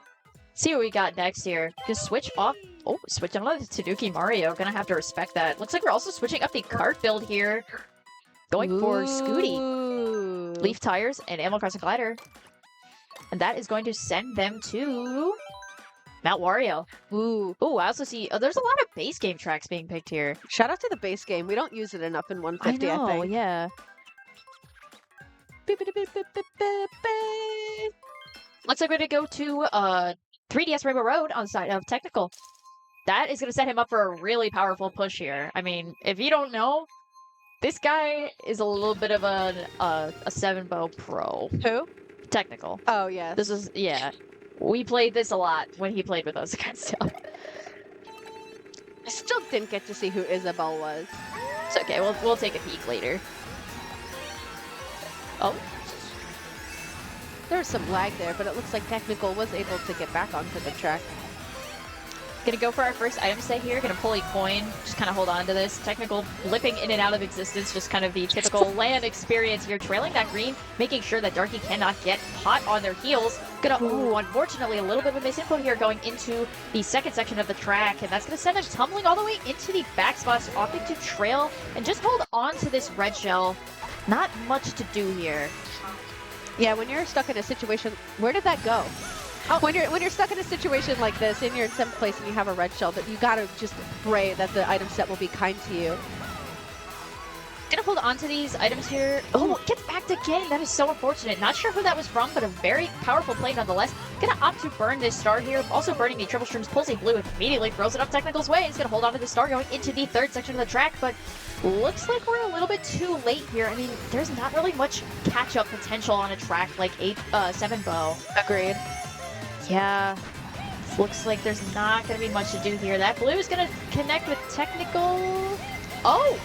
see what we got next here. Just switch off Oh, switching on to Tanuki Mario. Gonna have to respect that. Looks like we're also switching up the kart build here. Going for Scooty, Ooh. Leaf Tires, and Animal Crossing Glider. And that is going to send them to Mount Wario. Ooh. Oh, I also see there's a lot of base game tracks being picked here. Shout out to the base game. We don't use it enough in 150, I think. Yeah. Looks like we're gonna go to 3DS Rainbow Road on the side of Technical. That is gonna set him up for a really powerful push here. I mean, if you don't know, this guy is a little bit of a 7-bow pro. Who? Technical. Oh, yeah. This is, yeah. We played this a lot when he played with us against him. I still didn't get to see who Isabel was. It's okay, we'll take a peek later. Oh. There was some lag there, but it looks like Technical was able to get back onto the track. Gonna go for our first item set here. Gonna pull a coin. Just kind of hold on to this. Technical blipping in and out of existence. Just kind of the typical land experience here. Trailing that green, making sure that Darky cannot get hot on their heels. Gonna, ooh, unfortunately, a little bit of a misinput here going into the second section of the track. And that's gonna send him tumbling all the way into the back spots, opting to trail and just hold on to this red shell. Not much to do here. Yeah, when you're stuck in a situation, where did that go? Oh, when you're stuck in a situation like this and you're in 7th place and you have a red shell, that you gotta just pray that the item set will be kind to you. Gonna hold on to these items here. Oh, gets backed again. That is so unfortunate. Not sure who that was from, but a very powerful play nonetheless. Gonna opt to burn this star here. Also burning the triple streams, pulls a blue, and immediately throws it up Technical's way. He's gonna hold on to the star going into the third section of the track, but looks like we're a little bit too late here. I mean, there's not really much catch-up potential on a track like 7-bow. Agreed. Yeah. Looks like there's not gonna be much to do here. That blue is gonna connect with Technical. Oh!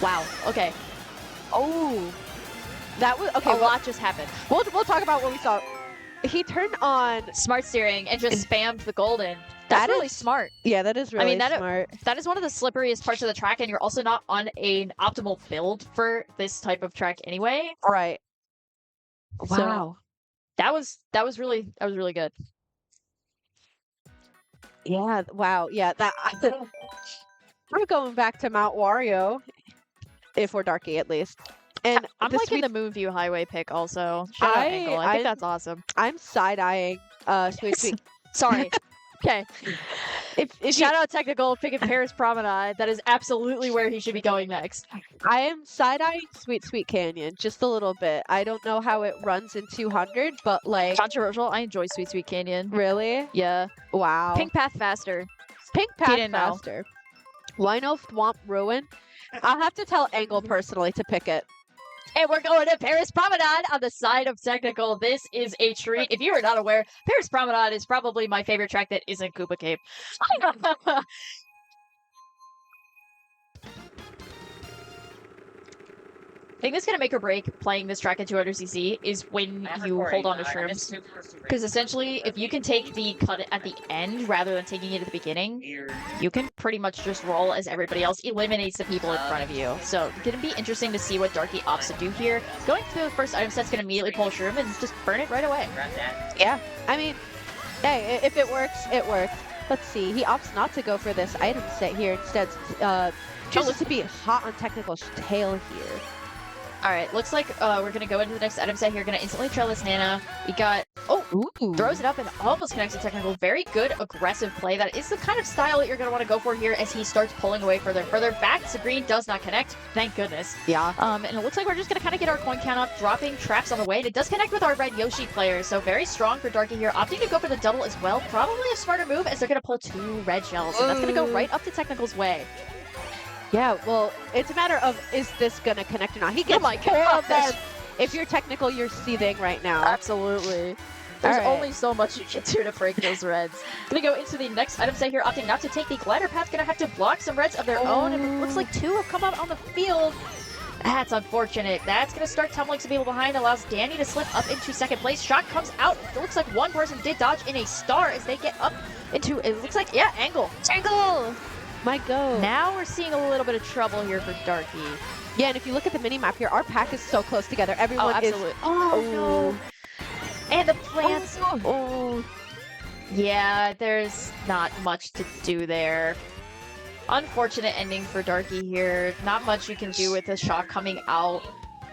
Wow. Okay. Oh, that was okay. A lot just happened. We'll talk about what we saw. He turned on Smart steering and just spammed the golden. That's really smart. Yeah, that is really smart. That is one of the slipperiest parts of the track, and you're also not on an optimal build for this type of track anyway. Right. Wow. So, that was really good. Yeah. Wow. Yeah. That. We're going back to Mount Wario. If we're Darky, at least. And I'm liking the Moonview Highway pick also. Shout out Angle. I think that's awesome. I'm side-eyeing Sweet. Sorry. Okay. If shout out Technical picking Paris Promenade. That is absolutely where he should be going next. I am side-eyeing Sweet Canyon just a little bit. I don't know how it runs in 200, but like controversial. I enjoy Sweet Canyon. Really? Yeah. Wow. Pink Path faster. Pink Path faster. Wino Thwomp Ruin. I'll have to tell Angle personally to pick it. And we're going to Paris Promenade on the side of Technical. This is a treat. If you are not aware, Paris Promenade is probably my favorite track that isn't Koopa Cape. I think that's going to make or break playing this track at 200cc is when you hold on to shrooms. Because essentially, if you can take the cut at the end rather than taking it at the beginning, you can pretty much just roll as everybody else eliminates the people in front of you. So it's going to be interesting to see what Darky opts to do here. Going through the first item set's going to immediately pull shroom and just burn it right away. Yeah, I mean, hey, if it works, it works. Let's see, he opts not to go for this item set here. Instead, chooses to be hot on Technical's tail here. Alright, looks like we're gonna go into the next item set here. Gonna instantly trail this Nana. We got, throws it up and almost connects to Technical. Very good aggressive play. That is the kind of style that you're gonna want to go for here as he starts pulling away further and further. Back to green, does not connect. Thank goodness. Yeah. And it looks like we're just gonna kind of get our coin count up, dropping traps on the way. And it does connect with our red Yoshi player, so very strong for Darky here. Opting to go for the double as well. Probably a smarter move as they're gonna pull 2 red shells. And that's gonna go right up to Technical's way. Yeah, well, it's a matter of, is this going to connect or not? He gets 4 of them. If you're Technical, you're seething right now. Absolutely. There's only so much you can do to break those reds. Gonna go into the next item set here, opting not to take the glider path. Gonna have to block some reds of their own, and it looks like 2 have come out on the field. That's unfortunate. That's gonna start tumbling some people behind, allows Danny to slip up into second place. Shot comes out. It looks like one person did dodge in a star as they get up into, it looks like, yeah, Angle. Angle! My go. Now we're seeing a little bit of trouble here for Darky. Yeah, and if you look at the mini-map here, our pack is so close together. Everyone is... Oh, no. And the plants. Yeah, there's not much to do there. Unfortunate ending for Darky here. Not much you can do with the shot coming out.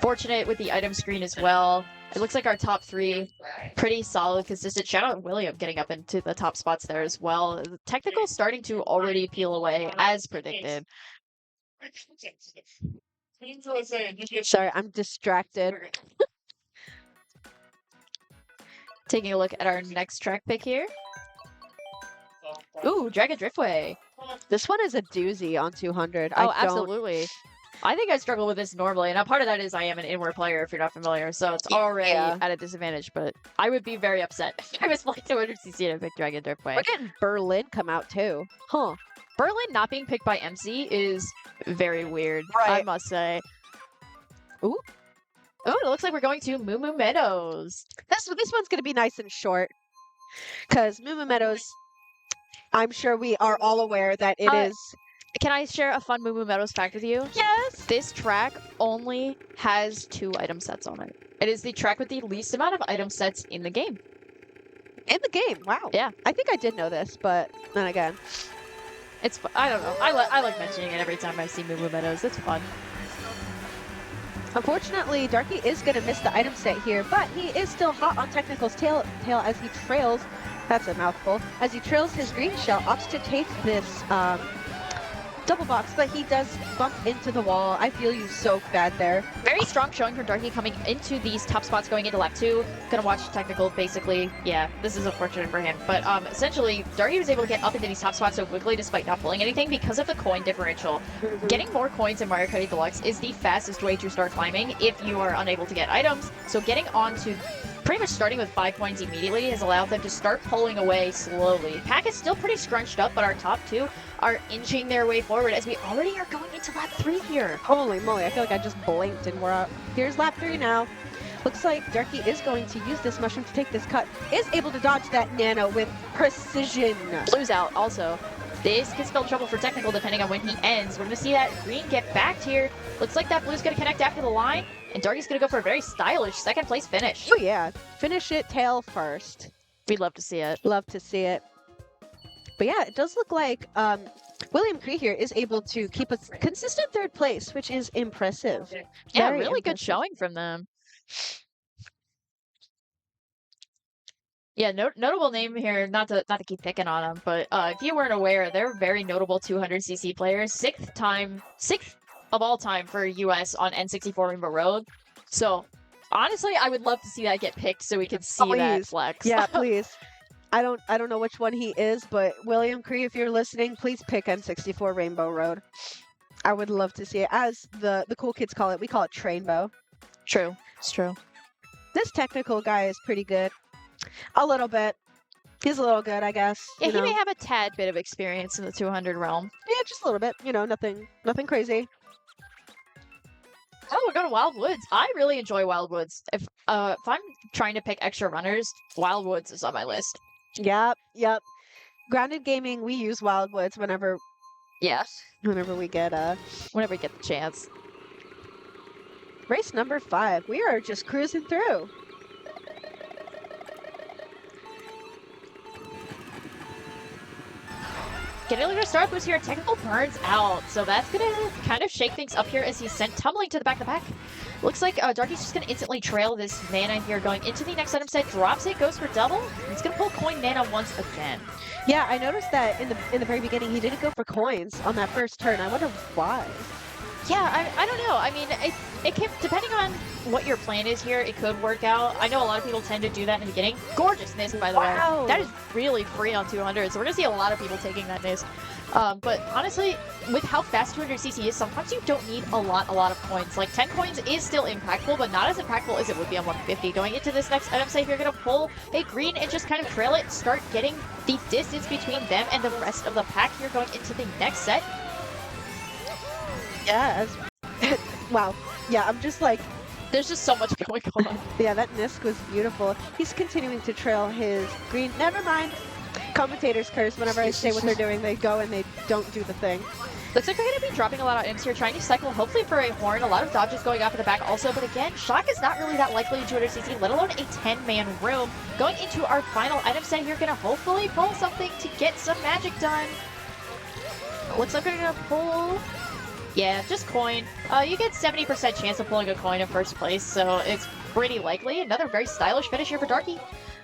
Fortunate with the item screen as well. It looks like our top three pretty solid, consistent. Shout out William getting up into the top spots there as well. The technical starting to already peel away as predicted. Sorry, I'm distracted. Taking a look at our next track pick here. Ooh, Dragon Driftway. This one is a doozy on 200. Oh, absolutely. I think I struggle with this normally, and a part of that is I am an inward player, if you're not familiar, so it's already at a disadvantage, but I would be very upset if I was playing 200cc and I picked Dragon Driftway. We're getting Berlin come out too. Huh. Berlin not being picked by MC is very weird, Right. I must say. Ooh. Oh, it looks like we're going to Moo Moo Meadows. This one's going to be nice and short. Because Moo Moo Meadows, I'm sure we are all aware that it is... Can I share a fun Moo Moo Meadows fact with you? Yes! This track only has 2 item sets on it. It is the track with the least amount of item sets in the game. In the game, wow. Yeah. I think I did know this, but then again. I don't know. I like mentioning it every time I see Moo Moo Meadows. It's fun. Unfortunately, Darky is going to miss the item set here, but he is still hot on Technical's tail as he trails, that's a mouthful, as he trails his green shell, opts to take this double box, but he does bump into the wall. I feel you so bad there. Very strong showing from Darky coming into these top spots going into lap 2. Gonna watch Technical, basically. Yeah, this is unfortunate for him. But essentially, Darky was able to get up into these top spots so quickly despite not pulling anything because of the coin differential. Getting more coins in Mario Kart 8 Deluxe is the fastest way to start climbing if you are unable to get items. So getting on to pretty much starting with 5 coins immediately has allowed them to start pulling away slowly. Pack is still pretty scrunched up, but our top 2 are inching their way forward as we already are going into lap 3 here. Holy moly, I feel like I just blinked and we're up. Here's lap 3 now. Looks like Darky is going to use this mushroom to take this cut. Is able to dodge that nano with precision. Blue's out also. This could spell trouble for Technical depending on when he ends. We're going to see that green get backed here. Looks like that blue's going to connect after the line. And Darky's going to go for a very stylish second place finish. Oh yeah, finish it tail first. We'd love to see it. Love to see it. But yeah, it does look like William Cree here is able to keep a consistent 3rd place, which is impressive. Yeah, Very really good impressive. showing from them. Yeah, notable name here, not to keep picking on them, but if you weren't aware, they're very notable 200cc players. 6th of all time for US on N64 Rainbow Road. So, honestly, I would love to see that get picked so we can see that flex. Yeah, please. I don't know which one he is, but William Cree, if you're listening, please pick N64 Rainbow Road. I would love to see it. As the cool kids call it, we call it Trainbow. True. It's true. This Technical guy is pretty good. A little bit. He's a little good, I guess. Yeah, you he know. may have a tad bit of experience in the 200 realm. Yeah, just a little bit. You know, nothing crazy. Oh, we're going to Wild Woods. I really enjoy Wild Woods. If I'm trying to pick extra runners, Wild Woods is on my list. Yep. Grounded Gaming, we use Wild Woods whenever we get whenever we get the chance. Race number 5. We are just cruising through. Getting a little start boost here, Technical burns out. So that's going to kind of shake things up here as he's sent tumbling to the back of the pack. Looks like Darky's just going to instantly trail this mana here going into the next item set. Drops it, goes for double. He's going to pull coin mana once again. Yeah, I noticed that in the very beginning he didn't go for coins on that first turn. I wonder why. Yeah, I don't know. I mean, it can, depending on what your plan is here, it could work out. I know a lot of people tend to do that in the beginning. Gorgeous miss, by the way. That is really free on 200, so we're going to see a lot of people taking that miss. But honestly, with how fast 200cc is, sometimes you don't need a lot of coins. Like, 10 coins is still impactful, but not as impactful as it would be on 150. Going into this next item set, you're going to pull a green and just kind of trail it, start getting the distance between them and the rest of the pack here going into the next set. Yeah, wow. Yeah, I'm just like, there's just so much going on. Yeah, that Nisk was beautiful. He's continuing to trail his green. Never mind. Commentators curse whenever I say what they're doing. They go and they don't do the thing. Looks like we're going to be dropping a lot of items here, trying to cycle hopefully for a horn. A lot of dodges going off in the back also, but again, Shock is not really that likely in 200cc, let alone a 10-man room. Going into our final item set here, going to hopefully pull something to get some magic done. Looks like we're going to pull... Yeah, just coin. You get 70% chance of pulling a coin in first place, so it's pretty likely. Another very stylish finish here for Darky.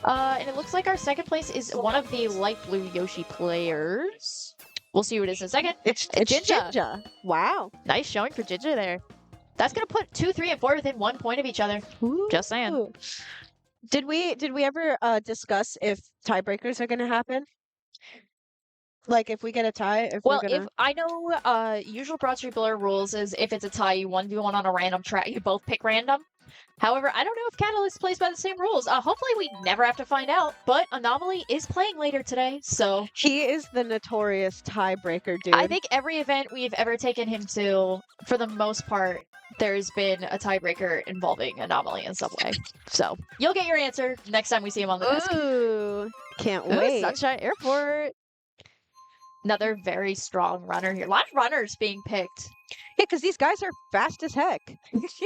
And it looks like our second place is one of the light blue Yoshi players. We'll see who it is in a second. It's Jinja. Wow. Nice showing for Jinja there. That's going to put 2, 3, and 4 within 1 point of each other. Ooh. Just saying. Did we ever discuss if tiebreakers are going to happen? Like if we get a tie, if Well, we're gonna... if I know, usual Broad Street Blur rules is if it's a tie, you 1v1 on a random track, you both pick random. However, I don't know if Catalyst plays by the same rules. Hopefully we never have to find out, but Anomaly is playing later today, so... He is the notorious tiebreaker, dude. I think every event we've ever taken him to, for the most part, there's been a tiebreaker involving Anomaly in some way. So, you'll get your answer next time we see him on the desk. Ooh, can't Ooh, wait. Sunshine Airport. Another very strong runner here. A lot of runners being picked. Yeah, because these guys are fast as heck.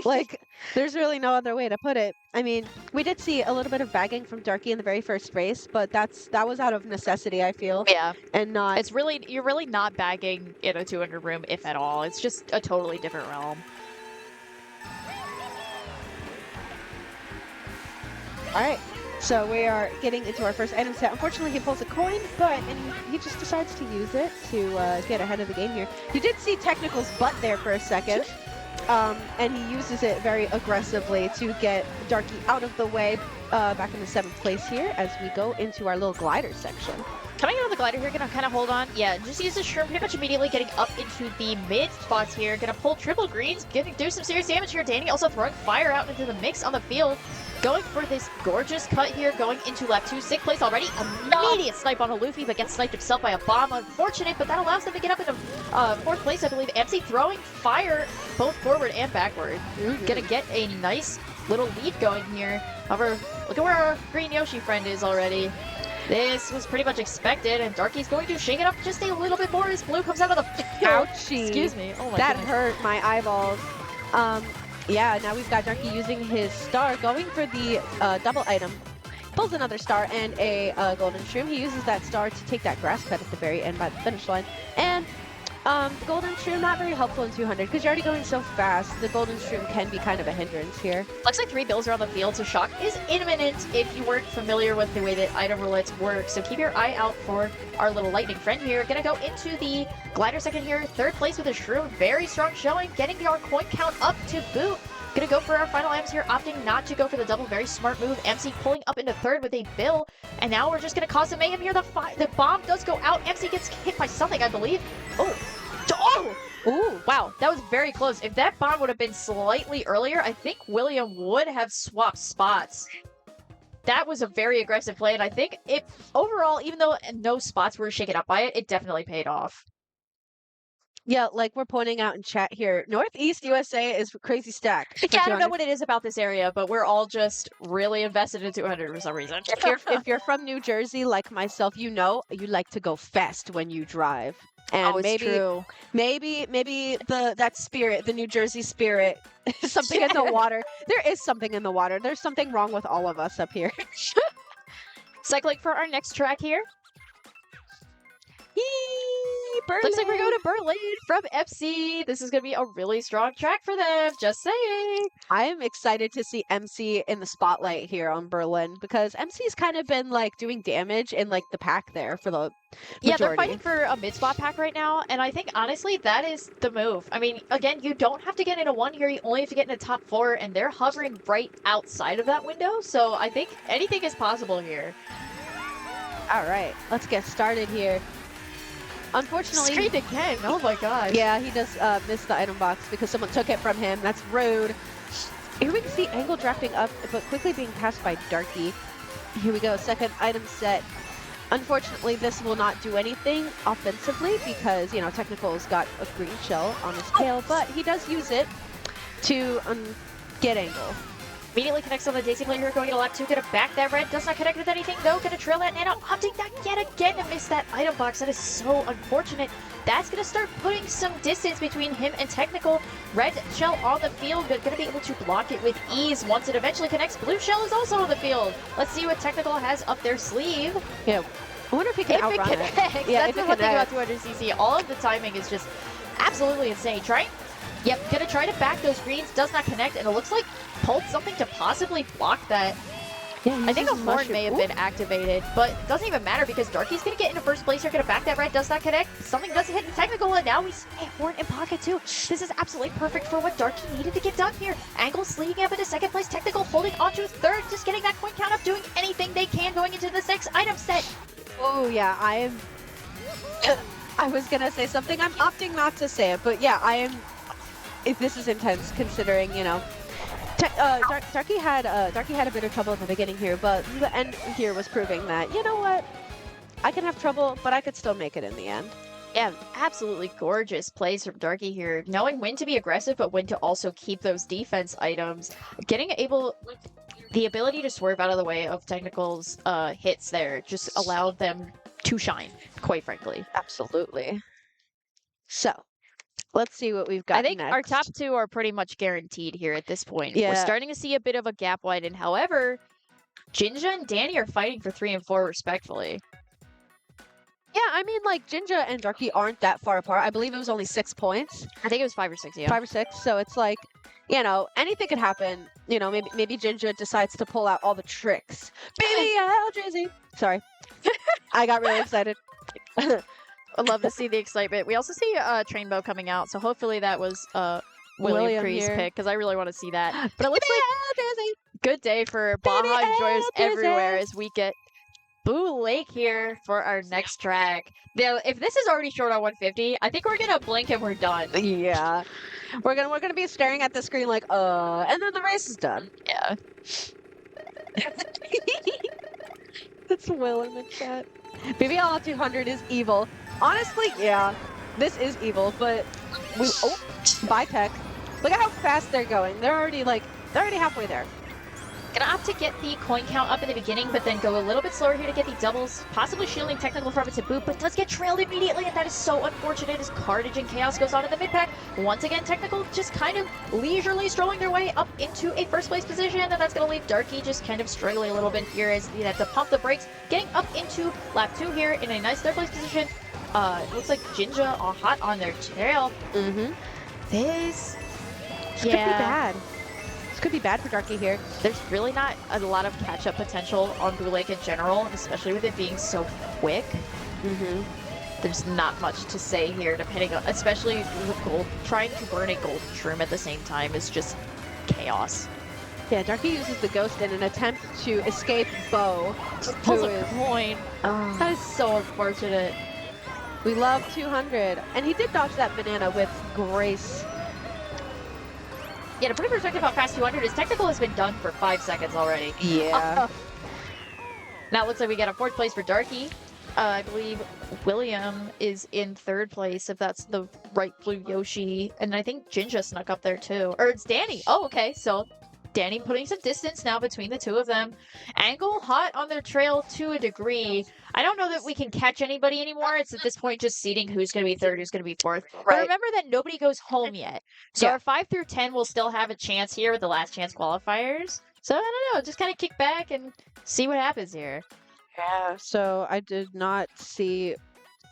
Like, there's really no other way to put it. I mean, we did see a little bit of bagging from Darky in the very first race, but that was out of necessity, I feel. Yeah. And not... It's really, you're really not bagging in a 200 room, if at all. It's just a totally different realm. All right. So we are getting into our first item set. Unfortunately, he pulls a coin, and he just decides to use it to get ahead of the game here. You did see Technical's butt there for a second, and he uses it very aggressively to get Darky out of the way back in the 7th place here as we go into our little glider section. Coming out of the glider here, gonna kind of hold on. Yeah, just use the shroom pretty much immediately, getting up into the mid spots here. Gonna pull triple greens, do some serious damage here. Danny also throwing fire out into the mix on the field. Going for this gorgeous cut here, going into lap 2, 6th place already. Immediate snipe on a Luffy, but gets sniped himself by a bomb. Unfortunate, but that allows them to get up into 4th place, I believe. MC throwing fire both forward and backward. Gonna get a nice little lead going here. However, look at where our green Yoshi friend is already. This was pretty much expected, and Darky's going to shake it up just a little bit more as Blue comes out of the... Ouchie. Excuse me. Oh my that goodness. hurt my eyeballs. Yeah, now we've got Darky using his star, going for the double item. Pulls another star and a golden shroom. He uses that star to take that grass cut at the very end by the finish line. And the golden shroom, not very helpful in 200 because you're already going so fast. The golden shroom can be kind of a hindrance here. Looks like 3 bills are on the field, so Shock is imminent if you weren't familiar with the way that item roulettes work. So keep your eye out for our little lightning friend here. Gonna go into the glider second here. 3rd place with a shroom. Very strong showing. Getting our coin count up to boot. Gonna go for our final items here, opting not to go for the double. Very smart move. MC pulling up into 3rd with a bill. And now we're just gonna cause some mayhem here. The bomb does go out. MC gets hit by something, I believe. Oh! Oh! Ooh, wow, that was very close. If that bomb would have been slightly earlier, I think William would have swapped spots. That was a very aggressive play, and I think it overall, even though no spots were shaken up by it, it definitely paid off. Yeah, like we're pointing out in chat here, Northeast USA is crazy stacked. Yeah, I don't know what it is about this area, but we're all just really invested in 200 for some reason. If you're from New Jersey, like myself, you know you like to go fast when you drive. And true. maybe that spirit, the New Jersey spirit, something in the water. There is something in the water. There's something wrong with all of us up here. Cycling for our next track here. Berlin. Looks like we're going to Berlin from FC. This is going to be a really strong track for them. Just saying. I am excited to see MC in the spotlight here on Berlin because MC's kind of been like doing damage in like the pack there for the majority. Yeah, they're fighting for a mid-spot pack right now, and I think honestly that is the move. I mean, again, you don't have to get into 1 here. You only have to get into top 4, and they're hovering right outside of that window. So I think anything is possible here. All right, let's get started here. Unfortunately, Screened again. Oh my god. Yeah, he does miss the item box because someone took it from him. That's rude. Here we can see Angle drafting up, but quickly being passed by Darky. Here we go, second item set. Unfortunately, this will not do anything offensively because, you know, Technical's got a green shell on his tail, but he does use it to get Angle. Immediately connects on the Daisy player here, going to lap 2, gonna back that red, does not connect with anything though, gonna trail that Nano, opting that yet again to miss that item box. That is so unfortunate. that's going to start putting some distance between him and Technical. Red shell on the field, but going to be able to block it with ease once it eventually connects. Blue shell is also on the field. Let's see what Technical has up their sleeve. Yeah. I wonder if he can If it outrun it. connects. Yeah, That's if the it one thing about connects. 200cc. All of the timing is just absolutely insane. Trying, yep, gonna try to back those greens, does not connect, and it looks like pulled something to possibly block that. Yeah, I think a uses horn mushroom. may have Ooh. been activated, but it doesn't even matter because Darky's gonna get into first place. You're gonna back that red, does not connect. Something doesn't hit the Technical, and now we see a horn in pocket too. This is absolutely perfect for what Darky needed to get done here. Angle sneaking up into second place, Technical holding on to third, just getting that point count up, doing anything they can going into this next item set. Oh yeah, I was gonna say something. I'm opting not to say it, but yeah, I am. If this is intense, considering Darky had a bit of trouble in the beginning here, but the end here was proving that you know what, I can have trouble, but I could still make it in the end. Yeah, absolutely gorgeous plays from Darky here. Knowing when to be aggressive, but when to also keep those defense items. The ability to swerve out of the way of Technical's hits there just allowed them to shine, quite frankly. Absolutely. So, let's see what we've got I think next. our top two are pretty much guaranteed here at this point. We're Yeah. starting to see a bit of a gap widen. However, Jinja and Danny are fighting for 3 and 4 respectfully. Yeah, I mean, like, Jinja and Darky aren't that far apart. I believe it was only 6 points. I think it was 5 or 6, yeah. 5 or 6. So it's like, anything could happen. Maybe Jinja decides to pull out all the tricks. Baby L Drizzy. Sorry. I got really excited. I'd love to see the excitement. We also see Trainbow coming out, so hopefully that was William Cree's here. pick, because I really want to see that. But it looks Baby like L Drizzy. good day for Baja Baby enjoyers L everywhere Drizzy. as we get Boo Lake here for our next track. Now, if this is already short on 150, I think we're gonna blink and we're done. Yeah. We're gonna be staring at the screen like, and then the race is done. Yeah. It's Will in the chat. BBL 200 is evil. Honestly, yeah, this is evil, but bye tech. Look at how fast they're going. They're already halfway there. Gonna opt to get the coin count up in the beginning, but then go a little bit slower here to get the doubles, possibly shielding Technical from it to boot, but does get trailed immediately, and that is so unfortunate as Carnage and Chaos goes on in the mid-pack. Once again, Technical just kind of leisurely strolling their way up into a first place position, and that's gonna leave Darky just kind of struggling a little bit here as they have to pump the brakes, getting up into lap 2 here in a nice third place position. It looks like Jinja are hot on their tail. Mm-hmm. This could be bad. Could be bad for Darky here. There's really not a lot of catch-up potential on Blue Lake in general, especially with it being so quick. Mm-hmm. There's not much to say here, depending on, especially with gold. Trying to burn a gold shroom at the same time is just chaos. Yeah, Darky uses the ghost in an attempt to escape Bo. Pulls a coin. That is so unfortunate. We love 200. And he did dodge that banana with grace. Yeah, to put in perspective how fast 200 is, Technical has been done for 5 seconds already. Yeah. Now it looks like we got a 4th place for Darky. I believe William is in 3rd place, if that's the right blue Yoshi. And I think Jinja snuck up there too. Or it's Danny. Oh, okay. So Danny putting some distance now between the two of them. Angle hot on their trail to a degree. I don't know that we can catch anybody anymore. It's at this point just seeding who's going to be 3rd, who's going to be 4th. But Right. remember that nobody goes home yet. So Yeah. our 5 through 10 will still have a chance here with the last chance qualifiers. So I don't know, just kind of kick back and see what happens here. Yeah. So I did not see.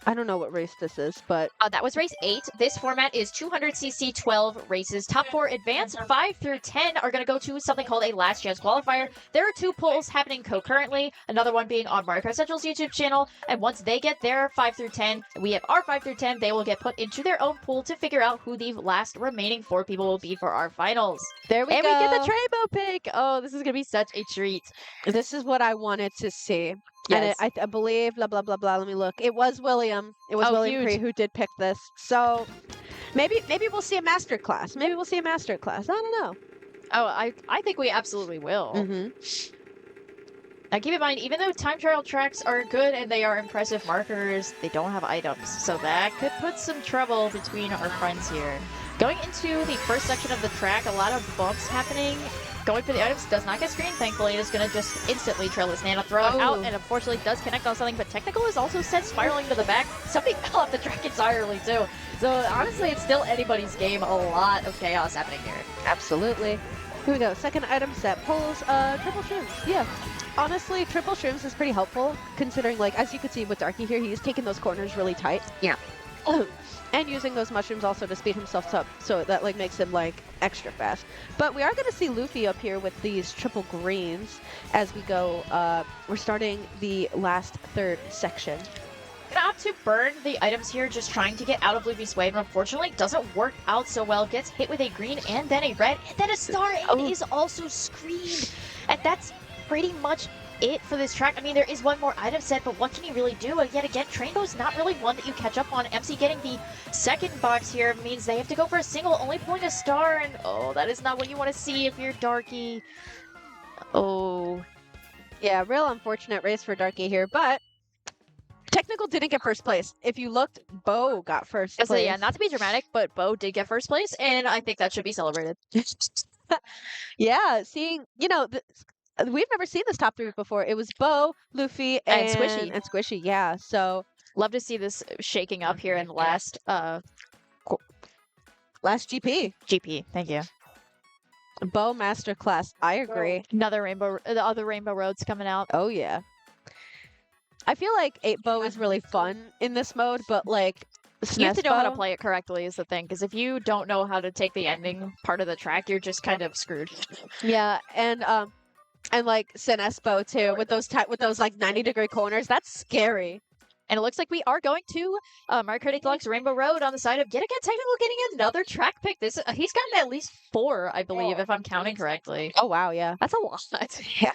I don't know what race this is, but That was race 8. This format is 200cc 12 races. Top 4 advance, 5 through 10 are going to go to something called a last chance qualifier. There are 2 polls happening concurrently, another one being on Mario Kart Central's YouTube channel. And once they get their 5 through 10, we have our 5 through 10, they will get put into their own pool to figure out who the last remaining 4 people will be for our finals. there we And go. we get the Trainbow pick. Oh, this is going to be such a treat. This is what I wanted to see. Yes. And I believe, blah, blah, blah, blah. Let me look. It was William. It was Oh, William huge. Cree who did pick this. So maybe we'll see a master class. Maybe we'll see a master class. I don't know. Oh, I think we absolutely will. Mm-hmm. Now keep in mind, even though time trial tracks are good and they are impressive markers, they don't have items. So that could put some trouble between our friends here. Going into the first section of the track, a lot of bumps happening. going for the items, does not get screened. Thankfully, it is going to just instantly trail this Nana, throw it out, and unfortunately does connect on something, but Technical is also sent spiraling to the back. Somebody fell off the track entirely, too. So, honestly, it's still anybody's game. A lot of chaos happening here. Absolutely. Here we go. Second item set. Pulls, triple shrooms. Yeah. Honestly, triple shrooms is pretty helpful, considering, like, as you can see with Darky here, he's taking those corners really tight. Yeah. And using those mushrooms also to speed himself up, so that, like, makes him, like, extra fast. But we are going to see Luffy up here with these triple greens as we go. We're starting the last third section. Gonna opt to burn the items here, just trying to get out of Luffy's way, but unfortunately doesn't work out so well. Gets hit with a green and then a red, and then a star, and is also screened. And that's pretty much it for this track. I mean, there is one more item set, but what can you really do? Yet again, Trainbow's not really one that you catch up on. MC getting the second box here means they have to go for a single, only pulling a star, and oh, that is not what you want to see if you're Darky. Oh. Yeah, real unfortunate race for Darky here, but Technical didn't get first place. If you looked, Bo got first place. So yeah, not to be dramatic, but Bo did get first place, and I think that should be celebrated. Yeah, seeing, you know, we've never seen this top three before. It was Bo, Luffy, And Squishy. And Squishy, yeah. So love to see this shaking up here in the last GP. GP. Thank you. Bo Masterclass. I agree. Another rainbow, the other Rainbow Roads coming out. Oh yeah. I feel like 8-Bow is really fun in this mode, but like You have to know how to SNES-Bow- play it correctly is the thing, because if you don't know how to take the ending part of the track, you're just kind of screwed. Yeah, and like SNES-Bow too, with those like 90-degree corners. That's scary. And it looks like we are going to Mario Kart 8 Deluxe Rainbow Road on the side of yet again Technical getting another track pick. He's gotten at least 4, I believe, if I'm counting correctly. Oh wow, yeah. That's a lot. Yeah.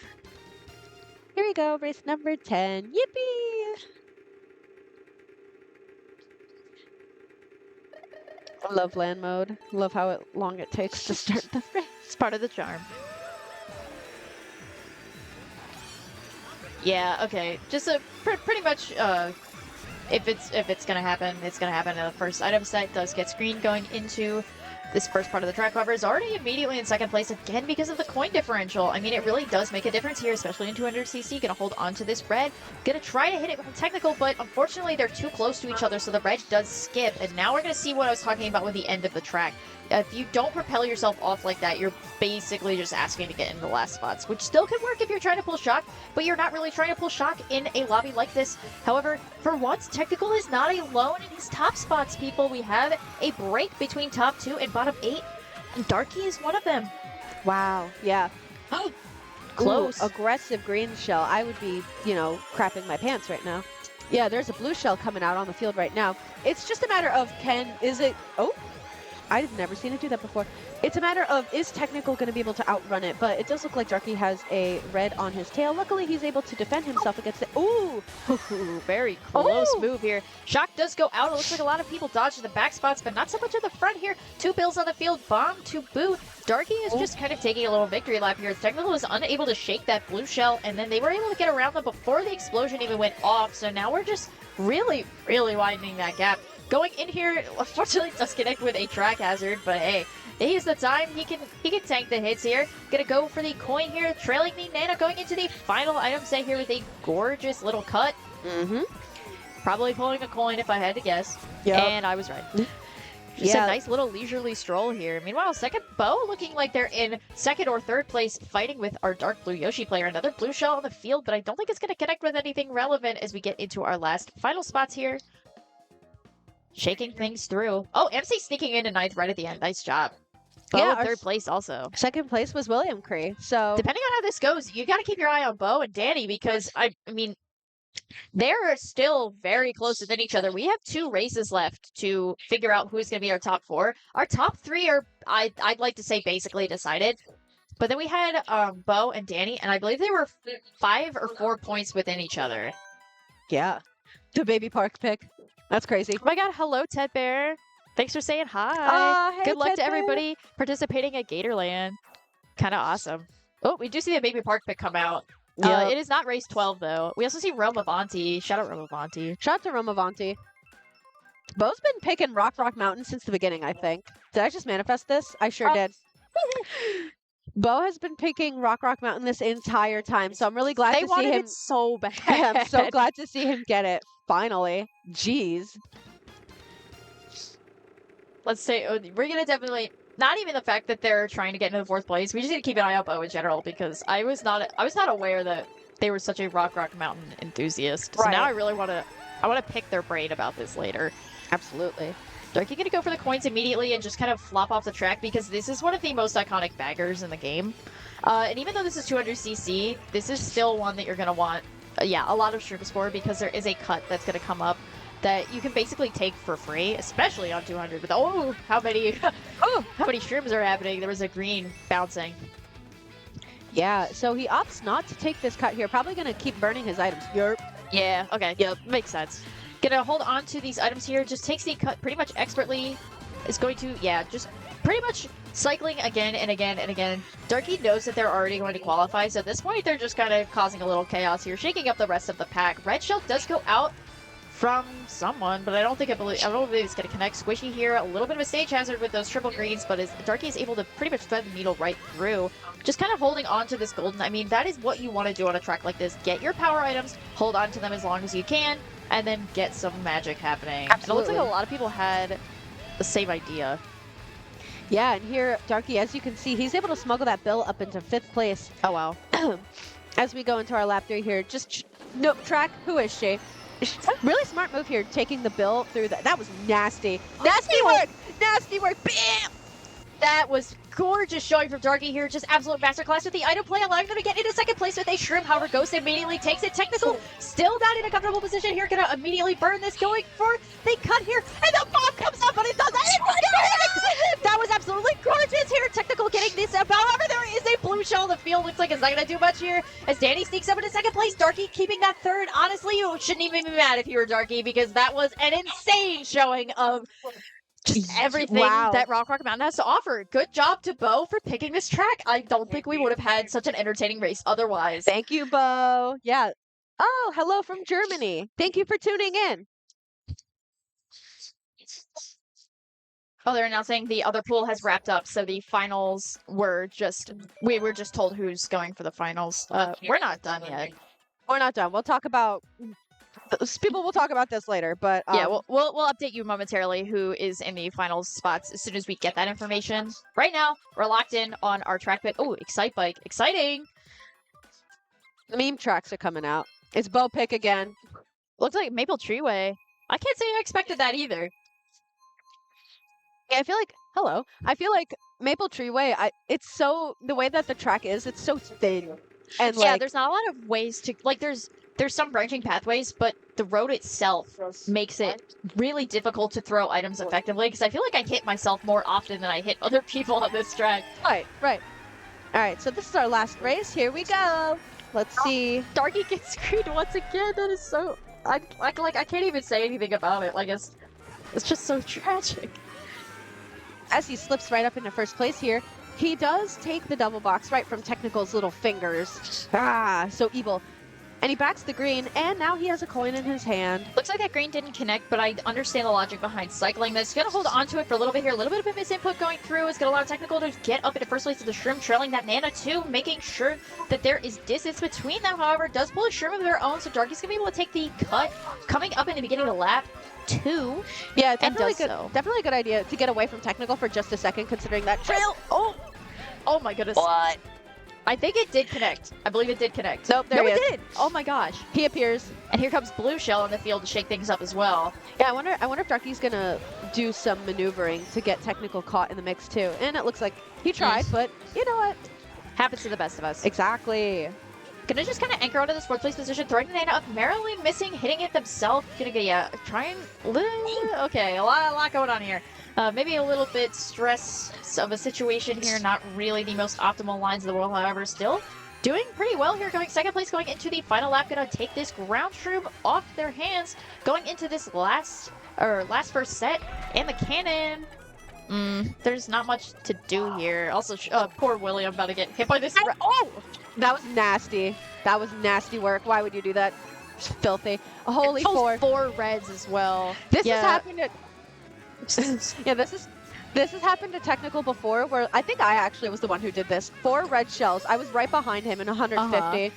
Here we go, race number 10. Yippee! I love land mode. Love how long it takes to start the race. It's part of the charm. Yeah, okay. Just pretty much if it's gonna happen, it's gonna happen. The first item set does get screened going into this first part of the track. However, is already immediately in second place again because of the coin differential. I mean, it really does make a difference here, especially in 200cc. Gonna hold on to this red. Gonna try to hit it with Technical, but unfortunately they're too close to each other, so the red does skip. And now we're gonna see what I was talking about with the end of the track. If you don't propel yourself off like that, you're basically just asking to get in the last spots, which still could work if you're trying to pull shock, but you're not really trying to pull shock in a lobby like this. However, for once, Technical is not alone in his top spots, people. We have a break between top 2 and bottom 8, and Darky is one of them. Wow, yeah. Close. Ooh, aggressive green shell. I would be, you know, crapping my pants right now. Yeah, there's a blue shell coming out on the field right now. It's just a matter of I've never seen it do that before. It's a matter of, is Technical going to be able to outrun it? But it does look like Darky has a red on his tail. Luckily, he's able to defend himself against it. Ooh! Very close move here. Shock does go out. It looks like a lot of people dodge the back spots, but not so much at the front here. 2 bills on the field. Bomb to boot. Darky is just kind of taking a little victory lap here. Technical was unable to shake that blue shell, and then they were able to get around them before the explosion even went off. So now we're just really, really widening that gap. Going in here, unfortunately, does connect with a track hazard, but hey, he's the time. He can tank the hits here. Gonna go for the coin here, trailing the Nana, going into the final item set here with a gorgeous little cut. Probably pulling a coin if I had to guess. Yep. And I was right. Just a nice little leisurely stroll here. Meanwhile, second Bo looking like they're in second or third place, fighting with our dark blue Yoshi player. Another blue shell on the field, but I don't think it's going to connect with anything relevant as we get into our last final spots here. Shaking things through. Oh, MC sneaking into 9th right at the end. Nice job. Bo Yeah, in third place also. Second place was William Cree. So Depending on how this goes, you got to keep your eye on Bo and Danny because, I mean, they're still very close within each other. We have 2 races left to figure out who's going to be our top 4. Our top 3 are, I'd like to say, basically decided. But then we had Bo and Danny, and I believe they were 5 or 4 points within each other. yeah, the baby park pick. That's crazy. Oh my god, hello, Ted Bear. Thanks for saying hi. Hey, Good luck Ted to Bear. everybody participating at Gatorland. Kind of awesome. Oh, we do see the baby park pick come out. Yep. It is not race 12, though. We also see Rome Avanti. Shout out Rome Avanti. Shout out to Romavanti. Bo's been picking Rock Mountain since the beginning, I think. Did I just manifest this? I sure did. Bo has been picking Rock Mountain this entire time, so I'm really glad They to see wanted him. it so bad. I'm so glad to see him get it finally. Jeez. Let's say we're gonna definitely not even the fact that they're trying to get into the 4th place. We just need to keep an eye out Bo in general because I was not aware that they were such a Rock Mountain enthusiast. So now Right. I really want to pick their brain about this later. Absolutely. Darky gonna go for the coins immediately and just kind of flop off the track because this is one of the most iconic baggers in the game. And even though this is 200cc, this is still one that you're gonna want, a lot of shrooms for because there is a cut that's gonna come up that you can basically take for free, especially on 200. But how many shrooms are happening? There was a green bouncing. Yeah, so he opts not to take this cut here. Probably going to keep burning his items. Yerp. Yeah, okay, yep, makes sense. Gonna hold on to these items here, just takes the cut pretty much expertly. Is going to, just pretty much cycling again and again and again. Darky knows that they're already going to qualify, so at this point they're just kind of causing a little chaos here, shaking up the rest of the pack. Red Shell does go out from someone, but I don't think it's gonna connect. Squishy here, a little bit of a stage hazard with those triple greens, but Darky is able to pretty much thread the needle right through. Just kind of holding on to this golden. I mean, that is what you want to do on a track like this. Get your power items, hold on to them as long as you can, and then get some magic happening. Absolutely. It looks like a lot of people had the same idea. Yeah, and here, Darky, as you can see, he's able to smuggle that bill up into 5th place. Oh, wow. As we go into our lap 3 here, nope, track, who is she? Really smart move here, taking the bill through that. That was nasty. Nasty work! Nasty work! Bam! That was gorgeous showing from Darky here. Just absolute masterclass with the item play, allowing them to get into 2nd place with a shroom. However, Ghost immediately takes it. Technical, still not in a comfortable position here. Gonna immediately burn this, going for the cut here. And the bomb comes up, but it does not. That was absolutely gorgeous here. Technical getting this up. However, there is a blue shell. The field looks like it's not gonna do much here. As Danny sneaks up into 2nd place, Darky keeping that 3rd. Honestly, you shouldn't even be mad if you were Darky because that was an insane showing of just everything that Rock Mountain has to offer. Good job to Bo for picking this track. I don't think we would have had such an entertaining race otherwise. Thank you, Bo. Yeah. Oh, hello from Germany. Thank you for tuning in. Oh, they're announcing the other pool has wrapped up, so the finals were we were just told who's going for the finals. We're not done yet. We're not done. We'll talk about people will talk about this later, but yeah, we'll update you momentarily who is in the finals spots as soon as we get that information. Right now, we're locked in on our track pit. Oh, Excite Bike. Exciting! The meme tracks are coming out. It's Bo pick again. Looks like Maple Treeway. I can't say I expected that either. Yeah, I feel like Maple Treeway, it's so, the way that the track is, it's so thin. And yeah, there's not a lot of ways to, there's some branching pathways, but the road itself makes it really difficult to throw items effectively, because I feel like I hit myself more often than I hit other people on this track. Right. All right, so this is our last race. Here we go. Let's see. Darky gets screened once again. That is so, I can't even say anything about it. It's just so tragic. As he slips right up into 1st place here, he does take the double box right from Technical's little fingers. So evil. And he backs the green, and now he has a coin in his hand. Looks like that green didn't connect, but I understand the logic behind cycling this. Gonna hold on to it for a little bit here. A little bit of a misinput going through. It's gonna allow Technical to get up into 1st place with the shroom, trailing that Nana too, making sure that there is distance between them. However, does pull a shroom of their own, so Darky's gonna be able to take the cut coming up in the beginning of the lap 2. Yeah, definitely a good idea to get away from Technical for just a second, considering that trail. Oh my goodness. What? I think it did connect. I believe it did connect. Nope, there he is. It did. Oh my gosh. He appears. And here comes Blue Shell in the field to shake things up as well. Yeah, I wonder if Darky's gonna do some maneuvering to get Technical caught in the mix too. And it looks like he tried, but you know what? Happens to the best of us. Exactly. Gonna just kind of anchor onto this 4th place position, throwing the Nana up, narrowly missing, hitting it themselves. Gonna get, trying, okay, a lot going on here. Maybe a little bit stress of a situation here, not really the most optimal lines in the world, however, still doing pretty well here, going 2nd place, going into the final lap. Gonna take this ground shroom off their hands, going into this last 1st set, and the cannon. There's not much to do here. Also, poor William about to get hit by this. That was nasty. That was nasty work. Why would you do that? It's filthy. A holy 4. 4 reds as well. This has happened at... yeah, This has happened to technical before where I think I actually was the one who did this. 4 red shells. I was right behind him in 150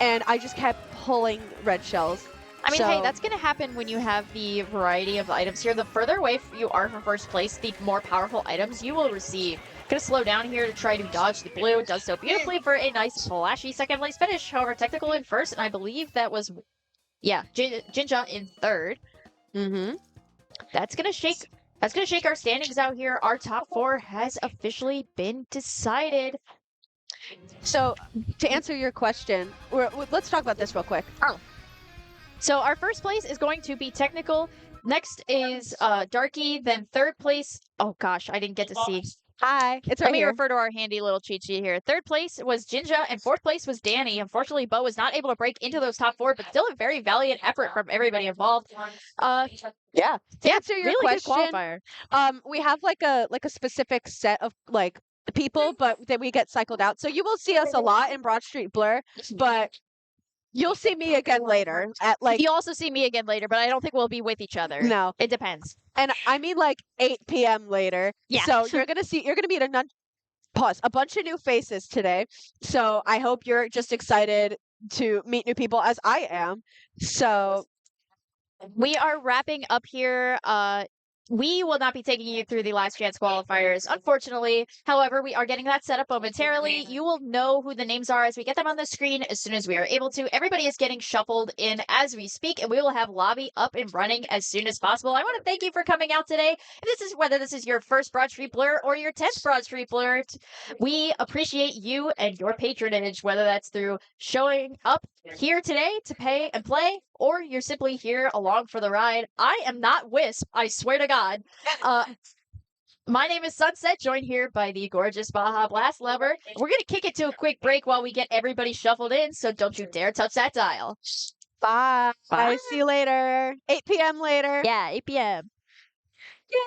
and I just kept pulling red shells. I mean, hey, So- that's going to happen when you have the variety of items here. The further away you are from first place, the more powerful items you will receive. Gonna slow down here to try to dodge the blue. Does so beautifully for a nice flashy second place finish. However, technical in first, and I believe that was, yeah, Jinja in third. Mm-hmm. That's gonna shake our standings out here. Our top 4 has officially been decided. So to answer your question, let's talk about this real quick. So our first place is going to be technical. Next is Darky. Then third place. Oh gosh, I didn't get to see. Hi, it's right Let me here. refer to our handy little cheat sheet here. Third place was Jinja, and fourth place was Danny. Unfortunately, Bo was not able to break into those top 4, but still a very valiant effort from everybody involved. Yeah. To answer your really good question, qualifier. we have like a specific set of like people, but then we get cycled out. So you will see us a lot in Broad Street Blur, but you'll see me again later at like You'll also see me again later, but I don't think we'll be with each other. No. It depends. And I mean like 8 p.m. later. Yeah. So you're gonna meet a bunch of new faces today. So I hope you're just excited to meet new people as I am. So We are wrapping up here. We will not be taking you through the last chance qualifiers, unfortunately. However, we are getting that set up momentarily. You will know who the names are as we get them on the screen as soon as we are able to. Everybody is getting shuffled in as we speak, and we will have lobby up and running as soon as possible. I want to thank you for coming out today. Whether this is your first Broad Street Blur or your 10th Broad Street Blur, we appreciate you and your patronage, whether that's through showing up here today to pay and play, or you're simply here along for the ride. I am not Wisp, I swear to God. My name is Sunset, joined here by the gorgeous Baja Blast Lover. We're going to kick it to a quick break while we get everybody shuffled in, so don't you dare touch that dial. bye. Bye. See you later. 8 p.m. later. Yeah, 8 p.m. Yay.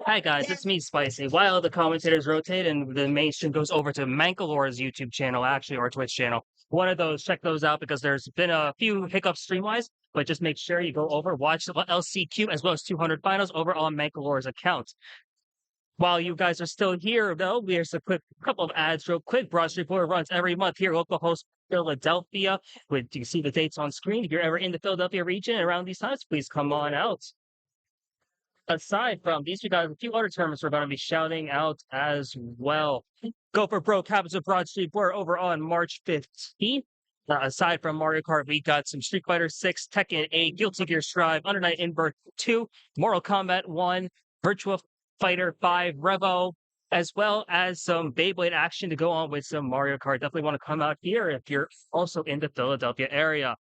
Hi guys, it's me, Spicy. While the commentators rotate and the mainstream goes over to Mankalore's YouTube channel, actually, or Twitch channel, one of those, check those out because there's been a few hiccups stream-wise, but just make sure you go over, watch the LCQ as well as 200 finals over on Mankalore's account. While you guys are still here, though, there's a couple of ads real quick. Broad Street Blur runs every month here, local host Philadelphia. You can see the dates on screen. If you're ever in the Philadelphia region and around these times, please come on out. Aside from these, we got a few other tournaments we're going to be shouting out as well. Go for Broke happens at Broad Street Blur over on March 15th. Aside from Mario Kart, we got some Street Fighter 6, Tekken 8, Guilty Gear Strive, Under Night Invert 2, Mortal Kombat 1, Virtua Fighter 5, Revo, as well as some Beyblade action to go on with some Mario Kart. Definitely want to come out here if you're also in the Philadelphia area.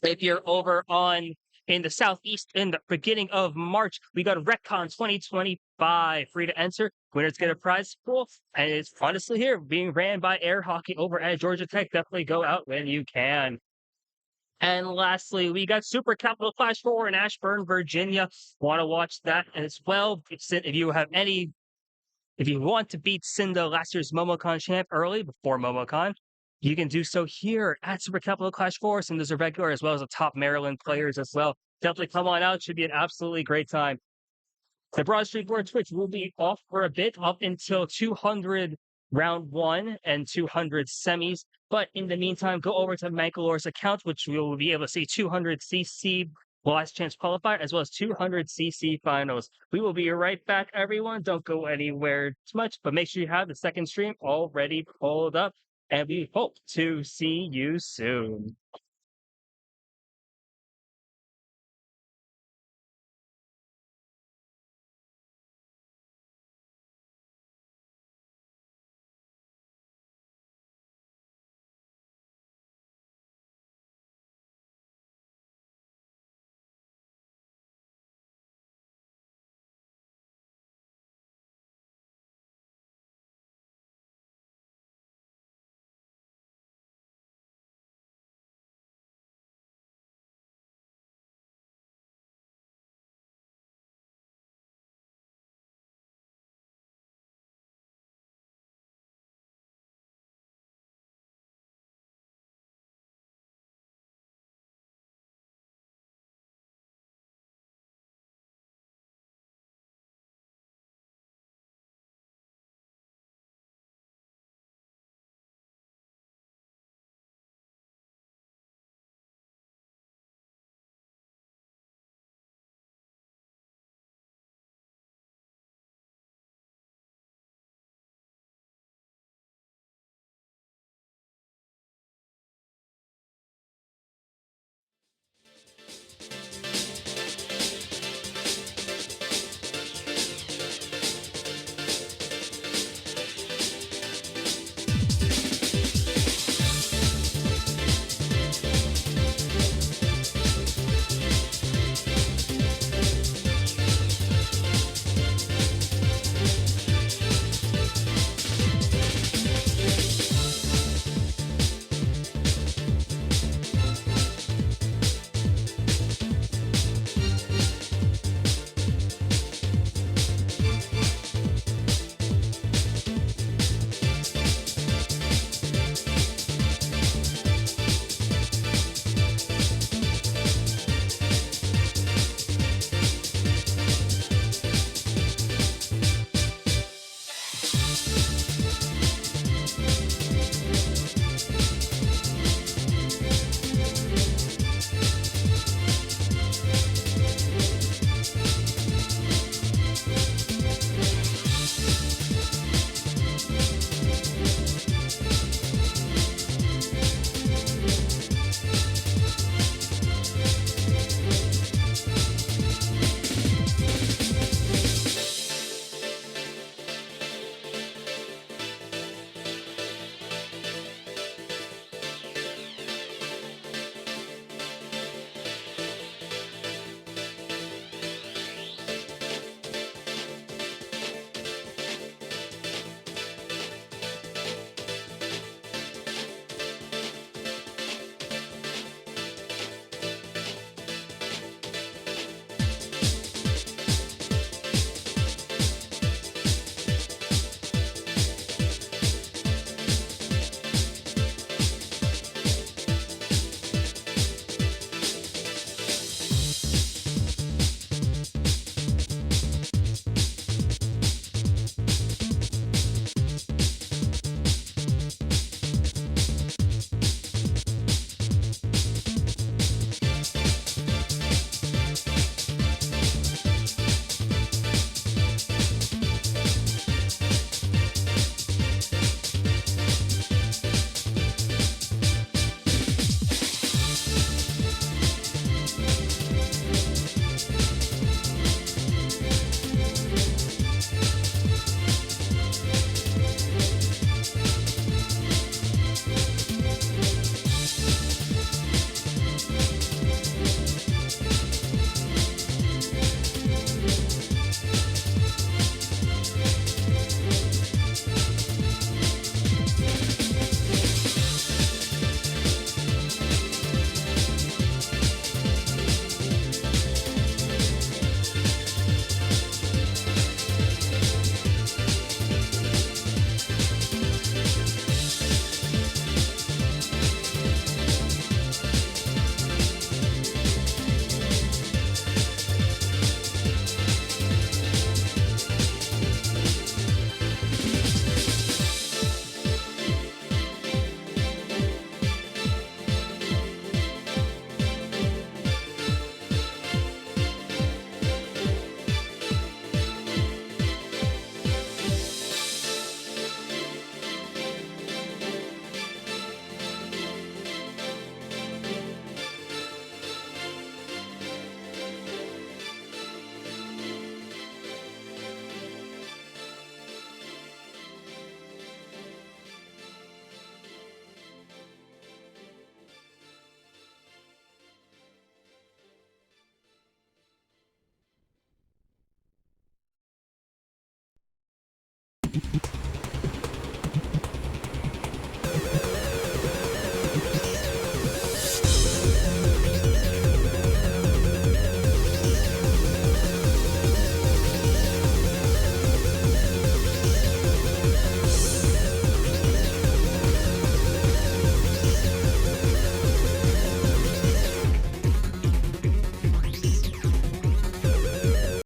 If you're over in the Southeast in the beginning of March, we got RecCon 2025. Free to enter. Winners get a prize pool. And it's honestly here being ran by Air Hockey over at Georgia Tech. Definitely go out when you can. And lastly, we got Super Capital Clash 4 in Ashburn, Virginia. Want to watch that as well. If you want to beat Cinda, last year's MomoCon champ, early before MomoCon, you can do so here at Super Capital Clash 4. And there's a regular as well as the top Maryland players as well. Definitely come on out. Should be an absolutely great time. The Broad Street Board Twitch will be off for a bit, up until 200 round 1 and 200 semis. But in the meantime, go over to Mankalore's account, which we will be able to see 200cc last chance qualifier, as well as 200cc finals. We will be right back, everyone. Don't go anywhere too much, but make sure you have the second stream already pulled up. And we hope to see you soon.